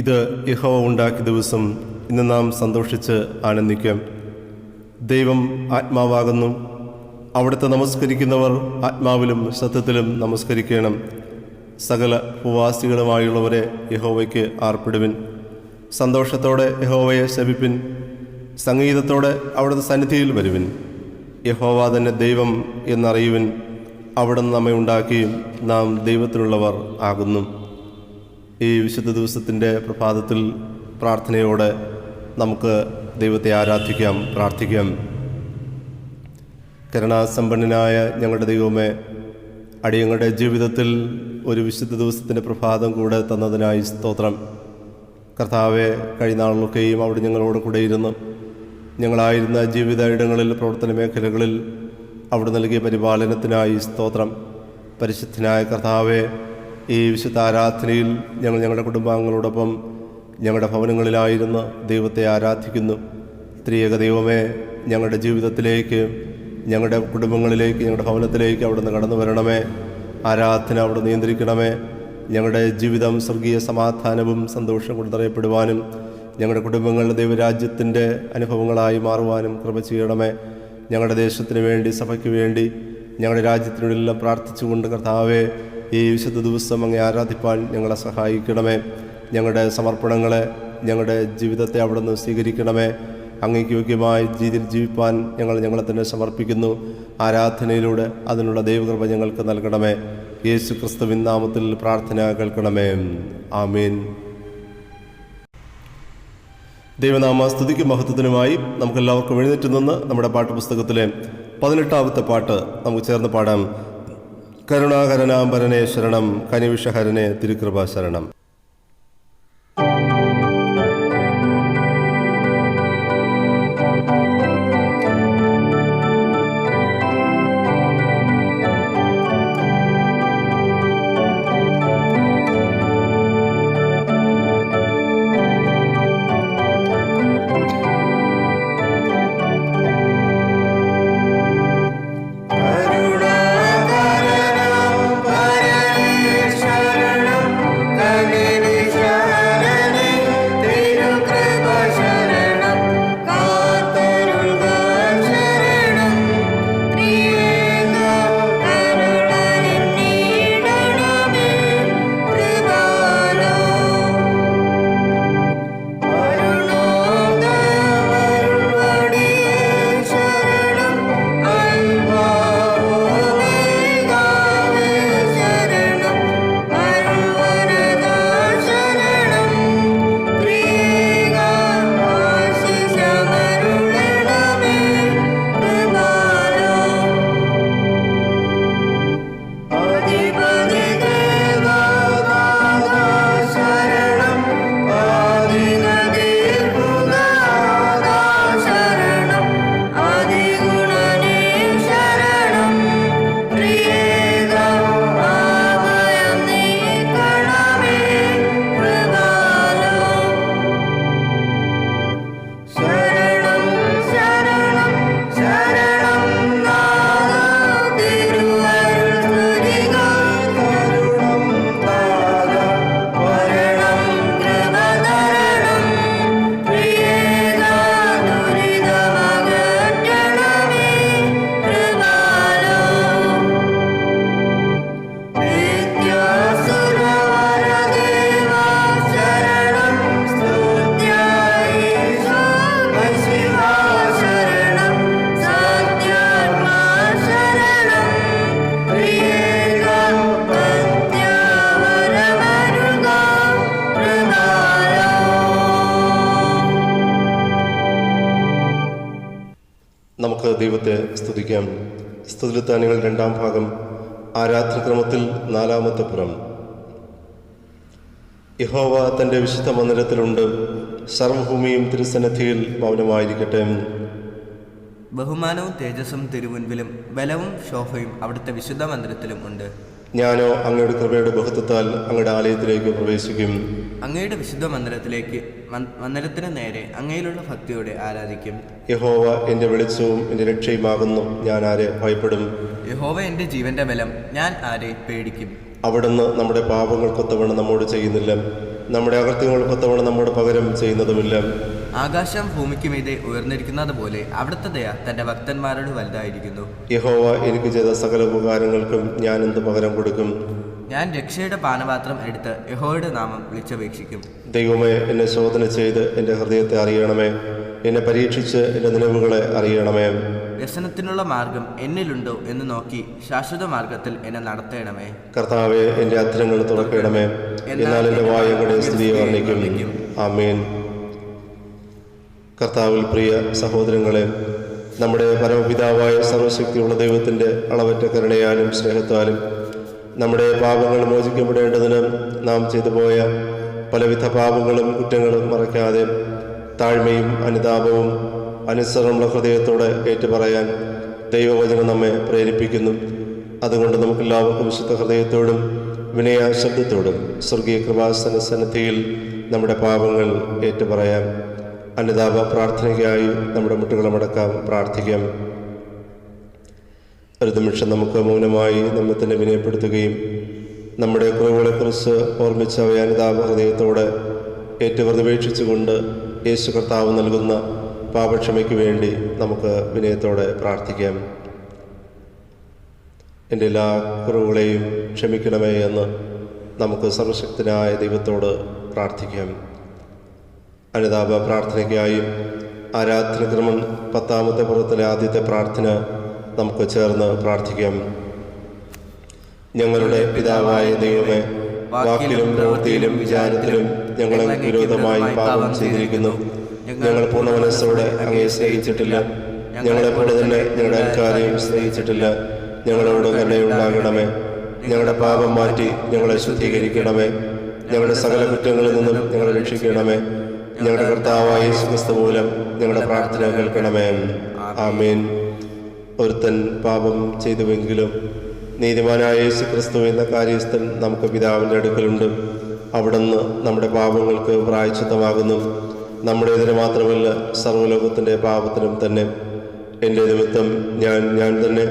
ഇത് യഹോവ ഉണ്ടാക്കിയ ദിവസം, ഇന്ന് നാം സന്തോഷിച്ച് ആനന്ദിക്കാം. ദൈവം ആത്മാവാകുന്നു. അവിടുത്തെ നമസ്കരിക്കുന്നവർ ആത്മാവിലും സത്യത്തിലും നമസ്കരിക്കണം. സകല ഭൂവാസികളുമായുള്ളവരെ യഹോവയ്ക്ക് ആർപ്പിടുവിൻ. സന്തോഷത്തോടെ യഹോവയെ ശപിപ്പിൻ. സംഗീതത്തോടെ അവിടുത്തെ സന്നിധിയിൽ വരുവിൻ. യഹോവ തന്നെ ദൈവം എന്നറിയുവിൻ. അവിടുന്ന് നമ്മെ ഉണ്ടാക്കിയും നാം ദൈവത്തിലുള്ളവർ ആകുന്നു. ഈ വിശുദ്ധ ദിവസത്തിൻ്റെ പ്രഭാതത്തിൽ പ്രാർത്ഥനയോടെ നമുക്ക് ദൈവത്തെ ആരാധിക്കാം, പ്രാർത്ഥിക്കാം. കരുണാസമ്പന്നനായ ഞങ്ങളുടെ ദൈവമേ, അടിയങ്ങളുടെ ജീവിതത്തിൽ ഒരു വിശുദ്ധ ദിവസത്തിൻ്റെ പ്രഭാതം കൂടെ തന്നതിനായി സ്തോത്രം. കർത്താവെ, കഴിഞ്ഞ നാളിലൊക്കെയും അവിടെ ഞങ്ങളോട് കൂടെ ഇരുന്ന് ഞങ്ങളായിരുന്ന ജീവിത ഇടങ്ങളിൽ, പ്രവർത്തന മേഖലകളിൽ അവിടെ നൽകിയ പരിപാലനത്തിനായി സ്തോത്രം. പരിശുദ്ധനായ കർത്താവെ, ഈ വിശുദ്ധ ആരാധനയിൽ ഞങ്ങളുടെ കുടുംബാംഗങ്ങളോടൊപ്പം ഞങ്ങളുടെ ഭവനങ്ങളിലായിരുന്ന് ദൈവത്തെ ആരാധിക്കുന്നു. ത്രിയേക ദൈവമേ, ഞങ്ങളുടെ ജീവിതത്തിലേക്ക്, ഞങ്ങളുടെ കുടുംബങ്ങളിലേക്ക്, ഞങ്ങളുടെ ഭവനത്തിലേക്ക് അവിടുന്ന് കടന്നു വരണമേ. ആരാധന അവിടെ നിയന്ത്രിക്കണമേ. ഞങ്ങളുടെ ജീവിതം സ്വർഗീയ സമാധാനവും സന്തോഷം കൊണ്ട് നിറയപ്പെടുവാനും ഞങ്ങളുടെ കുടുംബങ്ങളുടെ ദൈവരാജ്യത്തിൻ്റെ അനുഭവങ്ങളായി മാറുവാനും കൃപ ചെയ്യണമേ. ഞങ്ങളുടെ ദേശത്തിന് വേണ്ടി, സഭയ്ക്ക് വേണ്ടി, ഞങ്ങളുടെ രാജ്യത്തിനുള്ളിലെല്ലാം പ്രാർത്ഥിച്ചുകൊണ്ട് കർത്താവെ, ഈ വിശുദ്ധ ദിവസം അങ്ങേ ആരാധിപ്പാൻ ഞങ്ങളെ സഹായിക്കണമേ. ഞങ്ങളുടെ സമർപ്പണങ്ങളെ, ഞങ്ങളുടെ ജീവിതത്തെ അവിടുന്ന് സ്വീകരിക്കണമേ. അങ്ങേക്ക് യോഗ്യമായ രീതിയിൽ ജീവിപ്പാൻ ഞങ്ങളെ തന്നെ സമർപ്പിക്കുന്നു. ആരാധനയിലൂടെ അതിനുള്ള ദൈവകൃപ ഞങ്ങൾക്ക് നൽകണമേ. യേശു ക്രിസ്തുവിൻ നാമത്തിൽ പ്രാർത്ഥന കേൾക്കണമേ. ആമേൻ. ദൈവനാമ സ്തുതിക്കും മഹത്വത്തിനുമായി നമുക്കെല്ലാവർക്കും എഴുന്നേറ്റ് നിന്ന് നമ്മുടെ പാട്ടുപുസ്തകത്തിലെ 18ാമത്തെ പാട്ട് നമുക്ക് ചേർന്ന് പാടാം. കരുണാകരനാംബരനെ ശരണം, കനിവിഷഹരനെ തിരുകൃപ ശരണം. നമുക്ക് ദൈവത്തെ സ്തുതിക്കാം. സ്തുതിത്താനികൾ 2-ാം ഭാഗം, ആരാധനക്രമത്തിൽ 4-ാമത്തെ പുറം. യഹോവ തൻ്റെ വിശുദ്ധ മന്ദിരത്തിലുണ്ട്, സർവഭൂമിയും തിരുസന്നിധിയിൽ മൗനമായിരിക്കട്ടെ. ബഹുമാനവും തേജസ്സും തിരുമുൻപിലും ബലവും ശോഭയും അവിടുത്തെ വിശുദ്ധ മന്ദിരത്തിലും ഉണ്ട്. ഞാനോ അങ്ങയുടെ കൃപയുടെ ബഹുത്വത്താൽ അങ്ങയുടെ ആലയത്തിലേക്ക് പ്രവേശിക്കും. അങ്ങയുടെ വിശുദ്ധ മന്ദിരത്തിന് നേരെ അങ്ങയിലുള്ള ഭക്തിയോടെ ആരാധിക്കും. യഹോവ എൻ്റെ വെളിച്ചവും എൻ്റെ രക്ഷയുമാകുന്നു, ഞാൻ ആരെ ഭയപ്പെടും? യഹോവ എൻ്റെ ജീവന്റെ ബലം, ഞാൻ ആരെ പേടിക്കും? അവിടുന്ന് നമ്മുടെ പാപങ്ങൾക്കൊത്തവണ്ണം നമ്മോട് ചെയ്യുന്നില്ല, നമ്മുടെ അകൃത്യങ്ങൾക്കൊത്തവണ്ണം നമ്മോട് പകരം ചെയ്യുന്നതുമില്ല. ആകാശം ഭൂമിക്ക് മീതെ ഉയർന്നിരിക്കുന്നത് പോലെ അവിടുത്തെ ദയ തന്റെ ഭക്തന്മാരോട് വലുതായിരിക്കുന്നു. യഹോവ എനിക്ക് ചെയ്ത സകല ഉപകാരങ്ങൾക്കും ഞാൻ എന്ത് പകരം കൊടുക്കും? ഞാൻ രക്ഷയുടെ പാനപാത്രം എടുത്ത് യഹോവയുടെ നാമം വിളിച്ചപേക്ഷിക്കും. ദൈവമേ, എന്നെ ശോധന ചെയ്ത് എൻ്റെ ഹൃദയത്തെ അറിയണമേ. എന്നെ പരീക്ഷിച്ച് എൻ്റെ നിലവുകളെ അറിയണമേ. വ്യസനത്തിനുള്ള മാർഗം എന്നിലുണ്ടോ എന്ന് നോക്കി ശാശ്വത മാർഗത്തിൽ എന്നെ നടത്തണമേ. കർത്താവെ, എൻ്റെ അധരങ്ങൾ തുറക്കണമേ. എന്നാൽ എൻ്റെ വായങ്ങളുടെ സ്തുതിയെ വർണ്ണിക്കും. ആമേൻ. കർത്താവിൽ പ്രിയ സഹോദരങ്ങളെ, നമ്മുടെ പരമപിതാവായ സർവശക്തിയുള്ള ദൈവത്തിൻ്റെ അളവറ്റ കരുണയാലും സ്നേഹത്താലും നമ്മുടെ പാപങ്ങൾ മോചിക്കപ്പെടേണ്ടതിന് നാം ചെയ്തു പോയ പലവിധ പാപങ്ങളും കുറ്റങ്ങളും മറയ്ക്കാതെ താഴ്മയും അനുതാപവും അനുസരണമുള്ള ഹൃദയത്തോടെ ഏറ്റുപറയാൻ ദൈവവചനം നമ്മെ പ്രേരിപ്പിക്കുന്നു. അതുകൊണ്ട് നമുക്കെല്ലാവർക്കും വിശുദ്ധ ഹൃദയത്തോടും വിനയ ശബ്ദത്തോടും സ്വർഗീയ കൃപാസന സന്നിധിയിൽ നമ്മുടെ പാപങ്ങൾ ഏറ്റുപറയാം. അനുതാപ പ്രാർത്ഥനയ്ക്കായി നമ്മുടെ മുട്ടുകളമടക്കാം, പ്രാർത്ഥിക്കാം. ഒരു നിമിഷം നമുക്ക് മൗനമായി നമ്മെ തന്നെ വിനയപ്പെടുത്തുകയും നമ്മുടെ കുറവുകളെക്കുറിച്ച് ഓർമ്മിച്ച അനുതാപ ഹൃദയത്തോടെ ഏറ്റുപ്രതിപേക്ഷിച്ചുകൊണ്ട് യേശു കർത്താവ് നൽകുന്ന പാപക്ഷമയ്ക്ക് വേണ്ടി നമുക്ക് വിനയത്തോടെ പ്രാർത്ഥിക്കാം. എൻ്റെ എല്ലാ കുറവുകളെയും ക്ഷമിക്കണമേ എന്ന് നമുക്ക് സർവശക്തനായ ദൈവത്തോട് പ്രാർത്ഥിക്കാം. അനുതാപ പ്രാർത്ഥനയ്ക്കായും ആരാധനക്രമം 10-ാമത്തെ പുറത്തിലെ ആദ്യത്തെ പ്രാർത്ഥന നമുക്ക് ചേർന്ന് പ്രാർത്ഥിക്കാം. ഞങ്ങളുടെ പിതാവായ ദൈവമേ, വാക്കിലും പ്രവൃത്തിയിലും വിചാരത്തിലും ഞങ്ങളെ വിരോധമായി പാപം ചെയ്തിരിക്കുന്നു. ഞങ്ങൾ പൂർണ്ണ മനസ്സോടെ അങ്ങയെ സ്നേഹിച്ചിട്ടില്ല. ഞങ്ങളെപ്പോലെ തന്നെ ഞങ്ങളുടെ അയൽക്കാരെയും സ്നേഹിച്ചിട്ടില്ല. ഞങ്ങളോട് കരുണയുണ്ടാകണമേ. ഞങ്ങളുടെ പാപം മാറ്റി ഞങ്ങളെ ശുദ്ധീകരിക്കണമേ. ഞങ്ങളുടെ സകല കുറ്റങ്ങളിൽ നിന്നും ഞങ്ങളെ രക്ഷിക്കണമേ. ഞങ്ങളുടെ കർത്താവായ യേശുക്രിസ്തു മൂലം ഞങ്ങളുടെ പ്രാർത്ഥന കേൾക്കണമേ. ആമേൻ. ഒരുത്തൻ പാപം ചെയ്തുവെങ്കിലും നീതിമാനായ യേശുക്രിസ്തു എന്ന കാര്യസ്ഥൻ നമുക്ക് പിതാവിൻ്റെ അടുക്കലുണ്ട്. അവിടുന്ന് നമ്മുടെ പാപങ്ങൾക്ക് പ്രായശ്ചിത്തമാകുന്നു. നമ്മുടേതിന് മാത്രമല്ല, സർവ്വലോകത്തിൻ്റെ പാപത്തിനും തന്നെ. എൻ്റെ നിമിത്തം ഞാൻ തന്നെ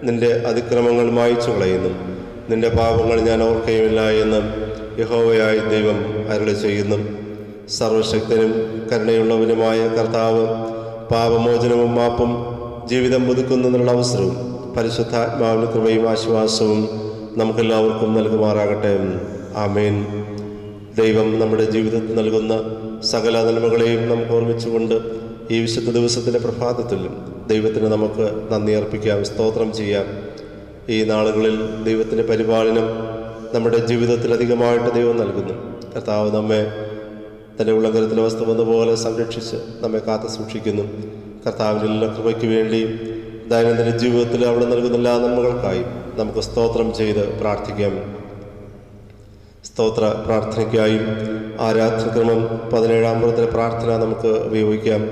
നിന്റെ അതിക്രമങ്ങൾ മായ്ച്ചു കളയുന്നു. നിന്റെ പാപങ്ങൾ ഞാൻ ഓർക്കുകയുമില്ല എന്ന് യഹോവയായ ദൈവം അരുളി ചെയ്യുന്നു. സർവശക്തനും കരുണയുള്ളവനുമായ കർത്താവ് പാപമോചനവും മാപ്പും ജീവിതം പുതുക്കുന്നതിനുള്ള അവസരവും പരിശുദ്ധാത്മാവിൻ്റെ കൃപയും ആശ്വാസവും നമുക്കെല്ലാവർക്കും നൽകുമാറാകട്ടെ. ആമേൻ. ദൈവം നമ്മുടെ ജീവിതത്തിൽ നൽകുന്ന സകല നന്മകളെയും നമുക്ക് ഓർമ്മിച്ചുകൊണ്ട് ഈ വിശുദ്ധ ദിവസത്തിൻ്റെ പ്രഭാതത്തിലും ദൈവത്തിന് നമുക്ക് നന്ദി അർപ്പിക്കാം, സ്തോത്രം ചെയ്യാം. ഈ നാളുകളിൽ ദൈവത്തിൻ്റെ പരിപാലനം നമ്മുടെ ജീവിതത്തിൽ അധികമായിട്ട് ദൈവം നൽകുന്നു. കർത്താവ് നമ്മെ തൻ്റെ ഉള്ളങ്കരത്തിലെ വസ്തുവെന്ന പോലെ സംരക്ഷിച്ച് നമ്മെ കാത്തു സൂക്ഷിക്കുന്നു. കർത്താവിൻ്റെ എല്ലാ കൃപയ്ക്ക് വേണ്ടിയും ദൈനംദിന ജീവിതത്തിൽ അവിടെ നൽകുന്ന എല്ലാ നന്മകൾക്കായും നമുക്ക് സ്തോത്രം ചെയ്ത് പ്രാർത്ഥിക്കാം. സ്തോത്ര പ്രാർത്ഥനയ്ക്കായും ആരാധനക്രമം 17-ാം പുറത്തിലെ പ്രാർത്ഥന നമുക്ക് ഉപയോഗിക്കാം.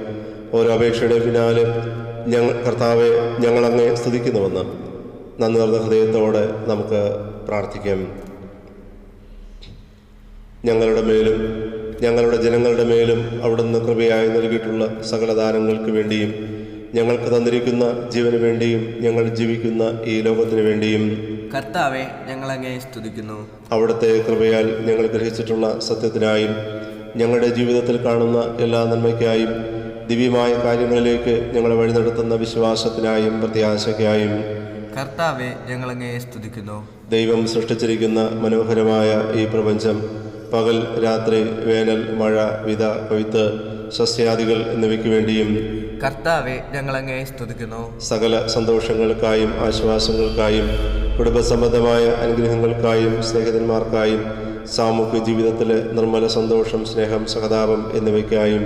ഓരോ അപേക്ഷയുടെ പിന്നാലെ കർത്താവെ ഞങ്ങളങ്ങേ സ്തുതിക്കുന്നുവെന്ന് നന്ദി നിറഞ്ഞ ഹൃദയത്തോടെ നമുക്ക് പ്രാർത്ഥിക്കാം. ഞങ്ങളുടെ മേലും ഞങ്ങളുടെ ജനങ്ങളുടെ മേലും അവിടുന്ന് കൃപയായി നൽകിയിട്ടുള്ള സകല ദാനങ്ങൾക്ക് വേണ്ടിയും ഞങ്ങൾക്ക് തന്നിരിക്കുന്ന ജീവന് വേണ്ടിയും ഞങ്ങൾ ജീവിക്കുന്ന ഈ ലോകത്തിന് വേണ്ടിയും കർത്താവെ ഞങ്ങളങ്ങേ സ്തുതിക്കുന്നു. അവിടുത്തെ കൃപയാൽ ഞങ്ങൾ ഗ്രഹിച്ചിട്ടുള്ള സത്യത്തിനായും ഞങ്ങളുടെ ജീവിതത്തിൽ കാണുന്ന എല്ലാ നന്മയ്ക്കായും ദിവ്യമായ കാര്യങ്ങളിലേക്ക് ഞങ്ങളെ വഴി നടത്തുന്ന വിശ്വാസത്തിനായും പ്രത്യാശയ്ക്കായും കർത്താവെ ഞങ്ങളങ്ങേ സ്തുതിക്കുന്നു. ദൈവം സൃഷ്ടിച്ചിരിക്കുന്ന മനോഹരമായ ഈ പ്രപഞ്ചം പകൽ രാത്രി വേനൽ മഴ വിത കൊയ്ത്ത് സസ്യാദികൾ എന്നിവയ്ക്ക് വേണ്ടിയും കർത്താവെ ഞങ്ങളങ്ങേ സ്തുതിക്കുന്നു. സകല സന്തോഷങ്ങൾക്കായും ആശ്വാസങ്ങൾക്കായും കുടുംബസംബന്ധമായ അനുഗ്രഹങ്ങൾക്കായും സ്നേഹിതന്മാർക്കായും സാമൂഹ്യ ജീവിതത്തിലെ നിർമ്മല സന്തോഷം സ്നേഹം സഹതാപം എന്നിവയ്ക്കായും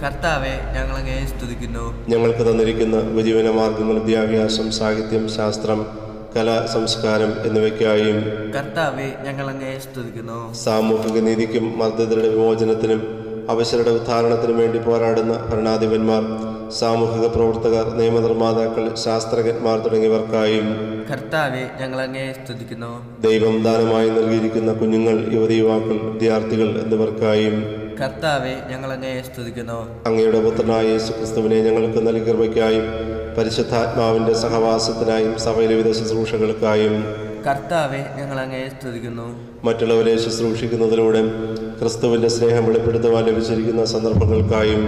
കർത്താവെ ഞങ്ങളങ്ങേ സ്തുതിക്കുന്നു. ഞങ്ങൾക്ക് തന്നിരിക്കുന്ന ഉപജീവന മാർഗങ്ങൾ വിദ്യാഭ്യാസം സാഹിത്യം ശാസ്ത്രം കല സംസ്കാരം എന്നിവയ്ക്കായും കർത്താവെ ഞങ്ങളങ്ങേ സ്തുതിക്കുന്നു. സാമൂഹിക നീതിക്കും മർദ്ദിതരുടെ വിമോചനത്തിനും അവശരുടെ ഉദ്ധാരണത്തിനും വേണ്ടി പോരാടുന്ന ഭരണാധിപന്മാർ സാമൂഹിക പ്രവർത്തകർ നിയമനിർമ്മാതാക്കൾ ശാസ്ത്രജ്ഞന്മാർ തുടങ്ങിയവർക്കായും കർത്താവെ ഞങ്ങളങ്ങേ സ്തുതിക്കുന്നു. ദൈവം ദാനമായി നൽകിയിരിക്കുന്ന കുഞ്ഞുങ്ങൾ യുവതി യുവാക്കൾ വിദ്യാർത്ഥികൾ എന്നിവർക്കായും കർത്താവെ ഞങ്ങളങ്ങേ സ്തുതിക്കുന്നു. അങ്ങയുടെ പുത്രനായ യേശുക്രിസ്തുവിനെ ഞങ്ങൾക്ക് നൽകിയ കൃപയ്ക്കായും പരിശുദ്ധാത്മാവിൻ്റെ സഹവാസത്തിനായും സഭയിലെ വിവിധ ശുശ്രൂഷകൾക്കായും കർത്താവെ ഞങ്ങളങ്ങേ സ്തുതിക്കുന്നു. മറ്റുള്ളവരെ ശുശ്രൂഷിക്കുന്നതിലൂടെ ക്രിസ്തുവിൻ്റെ സ്നേഹം വെളിപ്പെടുത്തുവാൻ ലഭിച്ചിരിക്കുന്ന സന്ദർഭങ്ങൾക്കായും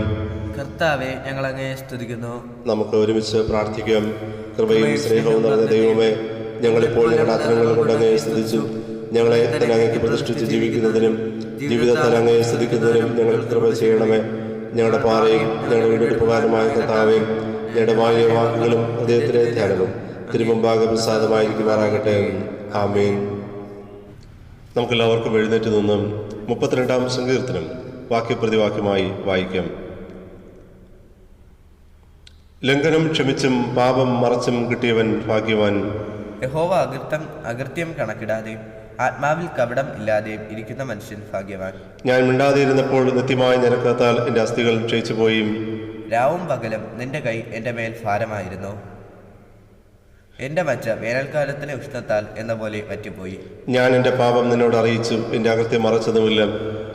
കർത്താവെ, ഞങ്ങൾ അങ്ങയെ സ്തുതിക്കുന്നു. നമുക്ക് ഒരുമിച്ച് പ്രാർത്ഥിക്കാം. കൃപയും സ്നേഹവും നിറഞ്ഞ ദൈവമേ, ഞങ്ങളിപ്പോൾ ഞങ്ങളുടെ അധരങ്ങൾ കൊണ്ട് അങ്ങയെ സ്തുതിച്ചു ഞങ്ങളെ തന്നെ അങ്ങേക്ക് പ്രതിഷ്ഠിച്ച് ജീവിക്കുന്നതിനും ജീവിതത്തിൽ അങ്ങയെ സ്തുതിക്കുന്നതിനും ഞങ്ങൾക്ക് കൃപ ചെയ്യണമേ. ഞങ്ങളുടെ പാറയും ഞങ്ങളുടെ വീണ്ടെടുപ്പുകാരനുമായ കർത്താവേ, ഞങ്ങളുടെ വായ വാക്കുകളും ഹൃദയത്തിലെ ധ്യാനവും തിരുമുമ്പാകെ പ്രസാദമായിരിക്കുമാറാകട്ടെ. ആമേൻ. നമുക്കെല്ലാവർക്കും എഴുന്നേറ്റ് നിന്നും 32-ാം സങ്കീർത്തനം വാക്യപ്രതിവാക്യമായി വായിക്കാം. ലംഘനം ക്ഷമിച്ചും പാപം മറച്ചും കിട്ടിയവൻ ഭാഗ്യവാൻ. യഹോവ അകൃത്യം കണക്കിടാതെ ആത്മാവിൽ കപടം ഇല്ലാതെ ഇരിക്കുന്ന മനുഷ്യൻ ഭാഗ്യവാൻ. ഞാൻ മിണ്ടാതെ ഇരുന്നപ്പോൾ നിത്യമായ ഞരക്കത്താൽ എൻ്റെ അസ്ഥികൾ ക്ഷയിച്ചുപോയി. രാവും പകലും നിന്റെ കൈ എൻ്റെ മേൽ ഭാരമായിരുന്നു. എൻ്റെ മച്ച വേനൽക്കാലത്തിലെ ഉഷ്ണത്താൽ എന്ന പോലെ വറ്റിപ്പോയി. ഞാൻ എൻ്റെ പാപം നിന്നോട് അറിയിച്ചു, എൻ്റെ അകൃത്യം മറച്ചതുമില്ല.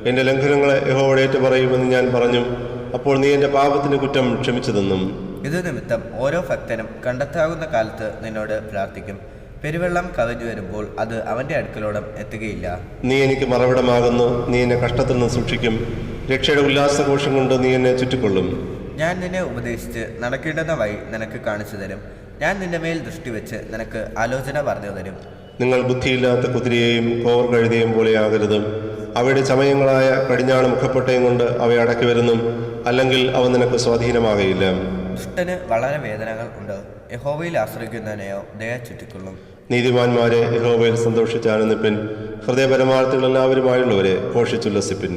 എൻ്റെ ലംഘനങ്ങളെ യഹോവയോട് പറയുമെന്ന് ഞാൻ പറഞ്ഞു. അപ്പോൾ നീ എൻ്റെ പാപത്തിന് കുറ്റം ക്ഷമിച്ചു തന്നും. ഇത് നിമിത്തം ഓരോ ഭക്തനും കണ്ടെത്താവുന്ന കാലത്ത് നിന്നോട് പ്രാർത്ഥിക്കും. പെരുവെള്ളം കവിഞ്ഞു വരുമ്പോൾ അത് അവൻ്റെ അടുക്കലോളം എത്തുകയില്ല. നീ എനിക്ക് മറവിടമാകുന്നു, നീ എന്നെ കഷ്ടത്തിൽ നിന്ന് സൂക്ഷിക്കും. രക്ഷയുടെ ഉല്ലാസഘോഷം കൊണ്ട് നീ എന്നെ ചുറ്റിക്കൊള്ളും. ഞാൻ നിന്നെ ഉപദേശിച്ച് നടക്കേണ്ടുന്ന വഴി നിനക്ക് കാണിച്ചു തരും. ഞാൻ നിന്റെ മേൽ ദൃഷ്ടി വെച്ച് നിനക്ക് ആലോചന പറഞ്ഞു തരും. നിങ്ങൾ ബുദ്ധിയില്ലാത്ത കുതിരയെയും കോവർ കഴുതയും പോലെയാകരുത്. അവയുടെ ചമയങ്ങളായ കടിഞ്ഞാണ് മുഖപ്പട്ടയും കൊണ്ട് അവയെ അടക്കി വരുന്നു, അല്ലെങ്കിൽ അവ നിനക്ക് സ്വാധീനമാകയില്ല. ദുഷ്ടന് വളരെ വേദനകൾ ഉണ്ട്, യഹോവയിൽ ആശ്രയിക്കുന്നതിനെയോ ദയ ചുറ്റിക്കൊള്ളും. നീതിമാന്മാരെ യഹോവയിൽ സന്തോഷിച്ചാനന്ദിപ്പിൻ, ഹൃദയപരമാർത്ഥികൾ എല്ലാവരുമായുള്ളവരെ ഘോഷിച്ചുല്ലസിപ്പിൻ.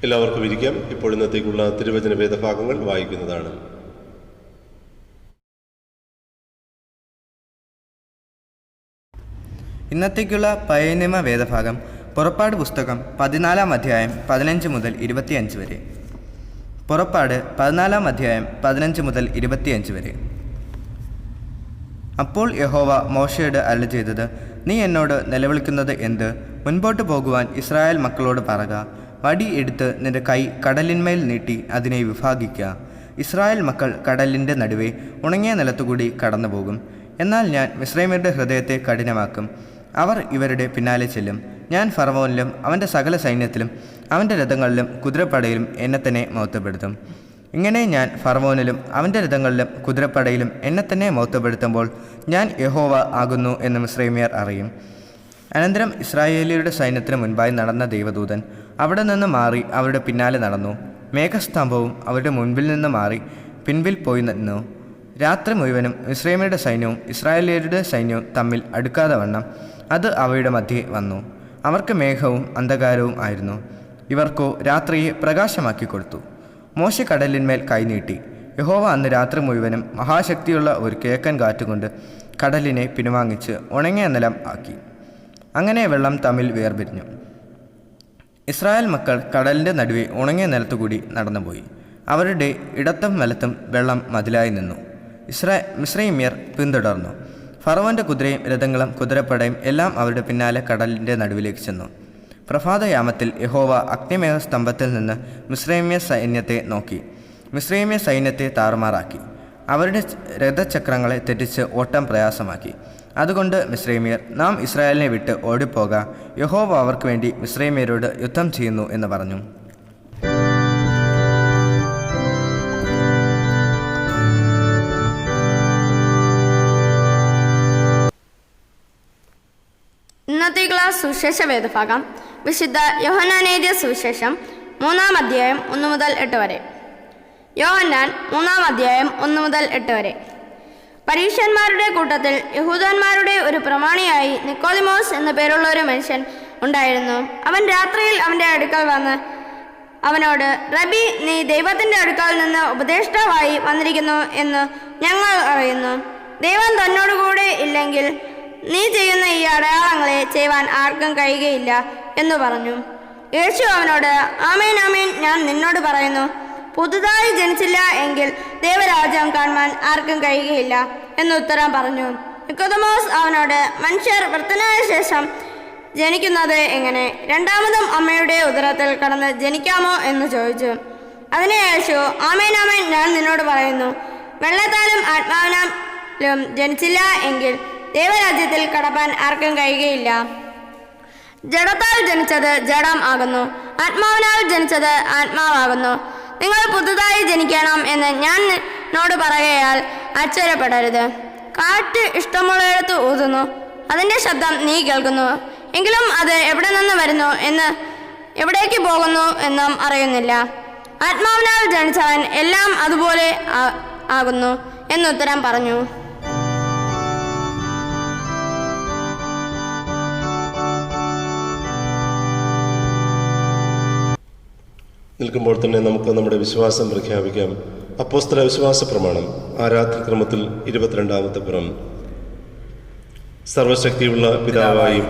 എല്ലാവർക്കും ഇരിക്കാം. ഇപ്പോൾ ഇന്നത്തേക്കുള്ള തിരുവചന വേദഭാഗങ്ങൾ വായിക്കുന്നതാണ്. ഇന്നത്തേക്കുള്ള പഴയ നിയമ വേദഭാഗം പുറപ്പാട് പുസ്തകം 14-ാം അധ്യായം 15 മുതൽ 25 വരെ. പുറപ്പാട് 14-ാം അധ്യായം 15 മുതൽ 25 വരെ. അപ്പോൾ യഹോവ മോശയോട് അരുളി ചെയ്തത്, നീ എന്നോട് നിലവിളിക്കുന്നത് എന്ത്? മുൻപോട്ട് പോകുവാൻ ഇസ്രായേൽ മക്കളോട് പറക. വടി എടുത്ത് നിന്റെ കൈ കടലിന്മേൽ നീട്ടി അതിനെ വിഭാഗിക്കുക. ഇസ്രായേൽ മക്കൾ കടലിൻ്റെ നടുവേ ഉണങ്ങിയ നിലത്തുകൂടി കടന്നു പോകും. എന്നാൽ ഞാൻ മിസ്രയീമ്യരുടെ ഹൃദയത്തെ കഠിനമാക്കും. അവർ ഇവരുടെ പിന്നാലെ ചെല്ലും. ഞാൻ ഫറവോനിലും അവൻ്റെ സകല സൈന്യത്തിലും അവൻ്റെ രഥങ്ങളിലും കുതിരപ്പടയിലും എന്നെ തന്നെ മഹത്വപ്പെടുത്തും. ഇങ്ങനെ ഞാൻ ഫറവോനിലും അവൻ്റെ രഥങ്ങളിലും കുതിരപ്പടയിലും എന്നെ തന്നെ മഹത്വപ്പെടുത്തുമ്പോൾ ഞാൻ യഹോവ ആകുന്നു എന്ന് മിസ്രയീമ്യർ അറിയും. അനന്തരം ഇസ്രായേലിയരുടെ സൈന്യത്തിന് മുൻപായി നടന്ന ദൈവദൂതൻ അവിടെ നിന്ന് മാറി അവരുടെ പിന്നാലെ നടന്നു. മേഘസ്തംഭവും അവരുടെ മുൻപിൽ നിന്ന് മാറി പിൻപിൽ പോയി നിന്നു. രാത്രി മുഴുവനും മിസ്രയീമ്യരുടെ സൈന്യവും ഇസ്രായേലിയരുടെ സൈന്യവും തമ്മിൽ അടുക്കാതെ വണ്ണം അത് അവയുടെ മധ്യേ വന്നു. അവർക്ക് മേഘവും അന്ധകാരവും ആയിരുന്നു. ഇവർക്കോ രാത്രിയെ പ്രകാശമാക്കി കൊടുത്തു. മോശെ കടലിന്മേൽ കൈനീട്ടി. യഹോവ അന്ന് രാത്രി മുഴുവനും മഹാശക്തിയുള്ള ഒരു കിഴക്കൻ കാറ്റുകൊണ്ട് കടലിനെ പിൻവാങ്ങിച്ച് ഉണങ്ങിയ നിലം ആക്കി. അങ്ങനെ വെള്ളം തമ്മിൽ വേർപിരിഞ്ഞു. ഇസ്രായേൽ മക്കൾ കടലിൻ്റെ നടുവെ ഉണങ്ങിയ നിലത്തുകൂടി നടന്നുപോയി. അവരുടെ ഇടത്തും വലത്തും വെള്ളം മതിലായി നിന്നു. മിസ്രയീമ്യർ പിന്തുടർന്നു. ഫറവോൻ്റെ കുതിരയും രഥങ്ങളും കുതിരപ്പടയും എല്ലാം അവരുടെ പിന്നാലെ കടലിൻ്റെ നടുവിലേക്ക് ചെന്നു. പ്രഭാതയാമത്തിൽ യഹോവ അഗ്നിമേഘസ്തംഭത്തിൽ നിന്ന് മിസ്രയീമ്യ സൈന്യത്തെ നോക്കി. മിസ്രയീമ്യ സൈന്യത്തെ താറുമാറാക്കി. അവരുടെ രഥചക്രങ്ങളെ തെറ്റിച്ച് ഓട്ടം പ്രയാസമാക്കി. അതുകൊണ്ട് മിസ്രയീമ്യർ, നാം ഇസ്രായേലിനെ വിട്ട് ഓടിപ്പോക, യഹോവ അവർക്ക് വേണ്ടി മിസ്രയീമ്യരോട് യുദ്ധം ചെയ്യുന്നു എന്ന് പറഞ്ഞു. ഇന്നത്തേക്കുള്ള സുവിശേഷ വേദഭാഗം വിശുദ്ധ യോഹന്നാൻ എഴുതിയ സുവിശേഷം 3-ാം അധ്യായം 1 മുതൽ 8 വരെ. യോഹന്നാൻ 3-ാം അധ്യായം 1 മുതൽ 8 വരെ. പരീശന്മാരുടെ കൂട്ടത്തിൽ യഹൂദന്മാരുടെ ഒരു പ്രമാണിയായി നിക്കോദിമോസ് എന്നു പേരുള്ള ഒരു മനുഷ്യൻ ഉണ്ടായിരുന്നു. അവൻ രാത്രിയിൽ അവൻ്റെ അടുക്കൽ വന്ന് അവനോട്, റബി, നീ ദൈവത്തിൻ്റെ അടുക്കൽ നിന്ന് ഉപദേഷ്ടാവായി വന്നിരിക്കുന്നു എന്ന് ഞങ്ങൾ അറിയുന്നു. ദൈവം തന്നോടുകൂടെ ഇല്ലെങ്കിൽ നീ ചെയ്യുന്ന ഈ അടയാളങ്ങളെ ചെയ്യുവാൻ ആർക്കും കഴിയുകയില്ല എന്ന് പറഞ്ഞു. യേശു അവനോട്, ആമേൻ ആമേൻ, ഞാൻ നിന്നോട് പറയുന്നു, പുതുതായി ജനിച്ചില്ല എങ്കിൽ ദൈവരാജ്യം കാണുവാൻ ആർക്കും കഴിയുകയില്ല എന്നുത്തരം പറഞ്ഞു. നിക്കോദെമോസ് അവനോട്, മനുഷ്യർ വൃദ്ധനായ ശേഷം ജനിക്കുന്നത് എങ്ങനെ? രണ്ടാമതും അമ്മയുടെ ഉദരത്തിൽ കടന്ന് ജനിക്കാമോ എന്ന് ചോദിച്ചു. അതിന് യേശു, ആമേൻ ആമേൻ, ഞാൻ നിന്നോട് പറയുന്നു, വെള്ളത്താലും ആത്മാവിനാലും ജനിച്ചില്ല എങ്കിൽ ദൈവരാജ്യത്തിൽ കടപ്പാൻ ആർക്കും കഴിയുകയില്ല. ജഡത്താൽ ജനിച്ചത് ജഡം ആകുന്നു, ആത്മാവിനാൽ ജനിച്ചത് ആത്മാവാകുന്നു. നിങ്ങൾ പുതുതായി ജനിക്കണം എന്ന് ഞാൻ നിന്നോട് പറയുകയാൽ ആശ്ചര്യപ്പെടരുത്. കാറ്റ് ഇഷ്ടമുള്ളിടത്ത് ഊതുന്നു, അതിൻ്റെ ശബ്ദം നീ കേൾക്കുന്നു, എങ്കിലും അത് എവിടെ നിന്ന് വരുന്നു എന്ന് എവിടേക്ക് പോകുന്നു എന്നും അറിയുന്നില്ല. ആത്മാവിനാൽ ജനിച്ചവൻ എല്ലാം അതുപോലെ ആകുന്നു എന്നുത്തരം പറഞ്ഞു. നിൽക്കുമ്പോൾ തന്നെ നമുക്ക് നമ്മുടെ വിശ്വാസം പ്രഖ്യാപിക്കാം. അപ്പോസ്തല വിശ്വാസ പ്രമാണം ആരാധനക്രമത്തിൽ 22-ാമത്തെ പുറം. സർവശക്തിയുള്ള പിതാവായും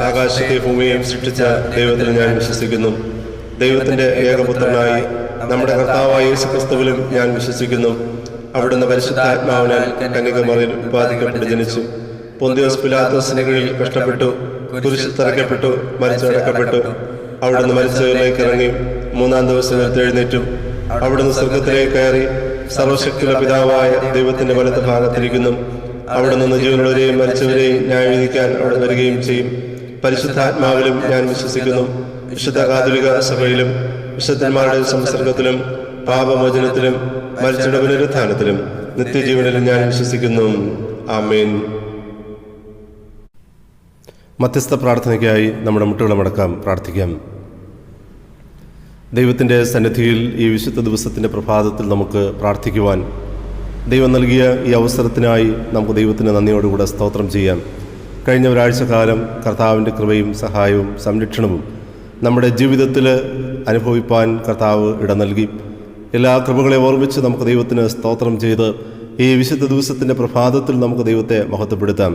ആകാശത്തെ ഭൂമിയെയും സൃഷ്ടിച്ച ദൈവത്തിൽ ഞാൻ വിശ്വസിക്കുന്നു. ദൈവത്തിന്റെ ഏകപുത്രനായി നമ്മുടെ കർത്താവായ യേശുക്രിസ്തുവിലും ഞാൻ വിശ്വസിക്കുന്നു. അവിടുന്ന് പരിശുദ്ധാത്മാവിനാൽ കന്യകമറിയിൽ ഉത്പാദിക്കപ്പെട്ട് ജനിച്ചു. പൊന്തിയോസ് പിലാത്തോസിന്റെ കീഴിൽ കഷ്ടപ്പെട്ടു, കുരിശിൽ തറയ്ക്കപ്പെട്ടു, മരിച്ചടക്കപ്പെട്ടു. അവിടുന്ന് മരിച്ചവരിലേക്ക് ഇറങ്ങി 3-ാം ദിവസം ഉയർത്തെഴുന്നേറ്റു. അവിടുന്ന് സ്വർഗത്തിലേക്ക് കയറി സർവശക്തിയുള്ള പിതാവായ ദൈവത്തിന്റെ വലത്ത് ഭാഗത്തിരിക്കുന്നു. അവിടെ നിന്ന് ജീവനുള്ളവരെയും മരിച്ചവരെയും ന്യായവിധിക്കാൻ അവിടെ വരികയും ചെയ്യും. പരിശുദ്ധാത്മാവിലും ഞാൻ വിശ്വസിക്കുന്നു. വിശുദ്ധ കാതോലിക സഭയിലും വിശുദ്ധന്മാരുടെ സംസർഗത്തിലും പാപമോചനത്തിലും മരിച്ചവരുടെ പുനരുത്ഥാനത്തിലും നിത്യജീവനിലും ഞാൻ വിശ്വസിക്കുന്നു. ആമേൻ. മധ്യസ്ഥ പ്രാർത്ഥനയ്ക്കായി നമ്മുടെ മുട്ടുകളമടക്കാം, പ്രാർത്ഥിക്കാം. ദൈവത്തിൻ്റെ സന്നിധിയിൽ ഈ വിശുദ്ധ ദിവസത്തിൻ്റെ പ്രഭാതത്തിൽ നമുക്ക് പ്രാർത്ഥിക്കുവാൻ ദൈവം നൽകിയ ഈ അവസരത്തിനായി നമുക്ക് ദൈവത്തിന് നന്ദിയോടുകൂടെ സ്തോത്രം ചെയ്യാം. കഴിഞ്ഞ ഒരാഴ്ചക്കാലം കർത്താവിൻ്റെ കൃപയും സഹായവും സംരക്ഷണവും നമ്മുടെ ജീവിതത്തിൽ അനുഭവിപ്പാൻ കർത്താവ് ഇടം നൽകി. എല്ലാ കൃപകളെ ഓർമ്മിച്ച് നമുക്ക് ദൈവത്തിന് സ്തോത്രം ചെയ്ത് ഈ വിശുദ്ധ ദിവസത്തിൻ്റെ പ്രഭാതത്തിൽ നമുക്ക് ദൈവത്തെ മഹത്വപ്പെടുത്താം.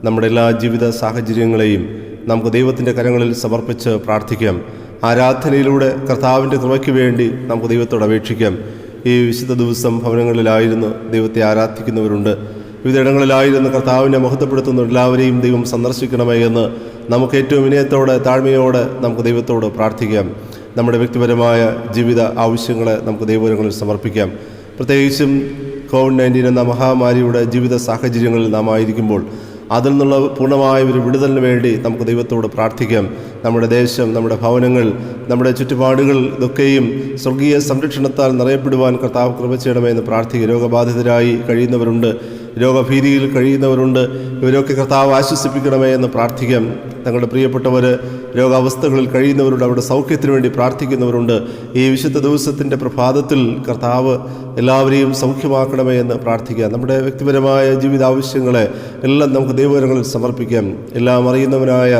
നമ്മുടെ എല്ലാ ജീവിത സാഹചര്യങ്ങളെയും നമുക്ക് ദൈവത്തിൻ്റെ കരങ്ങളിൽ സമർപ്പിച്ച് പ്രാർത്ഥിക്കാം. ആരാധനയിലൂടെ കർത്താവിൻ്റെ കൃപയ്ക്ക് വേണ്ടി നമുക്ക് ദൈവത്തോട് അപേക്ഷിക്കാം. ഈ വിശുദ്ധ ദിവസം ഭവനങ്ങളിലായിരുന്നു ദൈവത്തെ ആരാധിക്കുന്നവരുണ്ട്. വിവിധയിടങ്ങളിലായിരുന്നു കർത്താവിനെ മഹത്വപ്പെടുത്തുന്ന എല്ലാവരെയും ദൈവം സന്ദർശിക്കണമേ എന്ന് നമുക്ക് ഏറ്റവും വിനയത്തോടെ താഴ്മയോടെ നമുക്ക് ദൈവത്തോട് പ്രാർത്ഥിക്കാം. നമ്മുടെ വ്യക്തിപരമായ ജീവിത ആവശ്യങ്ങളെ നമുക്ക് ദൈവങ്ങളിൽ സമർപ്പിക്കാം. പ്രത്യേകിച്ചും COVID-19 എന്ന മഹാമാരിയുടെ ജീവിത സാഹചര്യങ്ങളിൽ നാം ആയിരിക്കുമ്പോൾ അതിൽ നിന്നുള്ള പൂർണ്ണമായ ഒരു വിടുതലിന് വേണ്ടി നമുക്ക് ദൈവത്തോട് പ്രാർത്ഥിക്കാം. നമ്മുടെ ദേശം, നമ്മുടെ ഭവനങ്ങൾ, നമ്മുടെ ചുറ്റുപാടുകൾ ഇതൊക്കെയും സ്വർഗീയ സംരക്ഷണത്താൽ നിറയപ്പെടുവാൻ കർത്താവ് കൃപ ചെയ്യണമേ എന്ന് പ്രാർത്ഥിക്കുക. രോഗബാധിതരായി കഴിയുന്നവരുണ്ട്, രോഗഭീതിയിൽ കഴിയുന്നവരുണ്ട്. ഇവരൊക്കെ കർത്താവ് ആശ്വസിപ്പിക്കണമേ എന്ന് പ്രാർത്ഥിക്കാം. തങ്ങളുടെ പ്രിയപ്പെട്ടവർ രോഗാവസ്ഥകളിൽ കഴിയുന്നവരുണ്ട്, അവരുടെ സൗഖ്യത്തിന് വേണ്ടി പ്രാർത്ഥിക്കുന്നവരുണ്ട്. ഈ വിശുദ്ധ ദിവസത്തിൻ്റെ പ്രഭാതത്തിൽ കർത്താവ് എല്ലാവരെയും സൗഖ്യമാക്കണമേ എന്ന് പ്രാർത്ഥിക്കാം. നമ്മുടെ വ്യക്തിപരമായ ജീവിതാവശ്യങ്ങളെ എല്ലാം നമുക്ക് ദൈവകരങ്ങളിൽ സമർപ്പിക്കാം. എല്ലാം അറിയുന്നവനായ,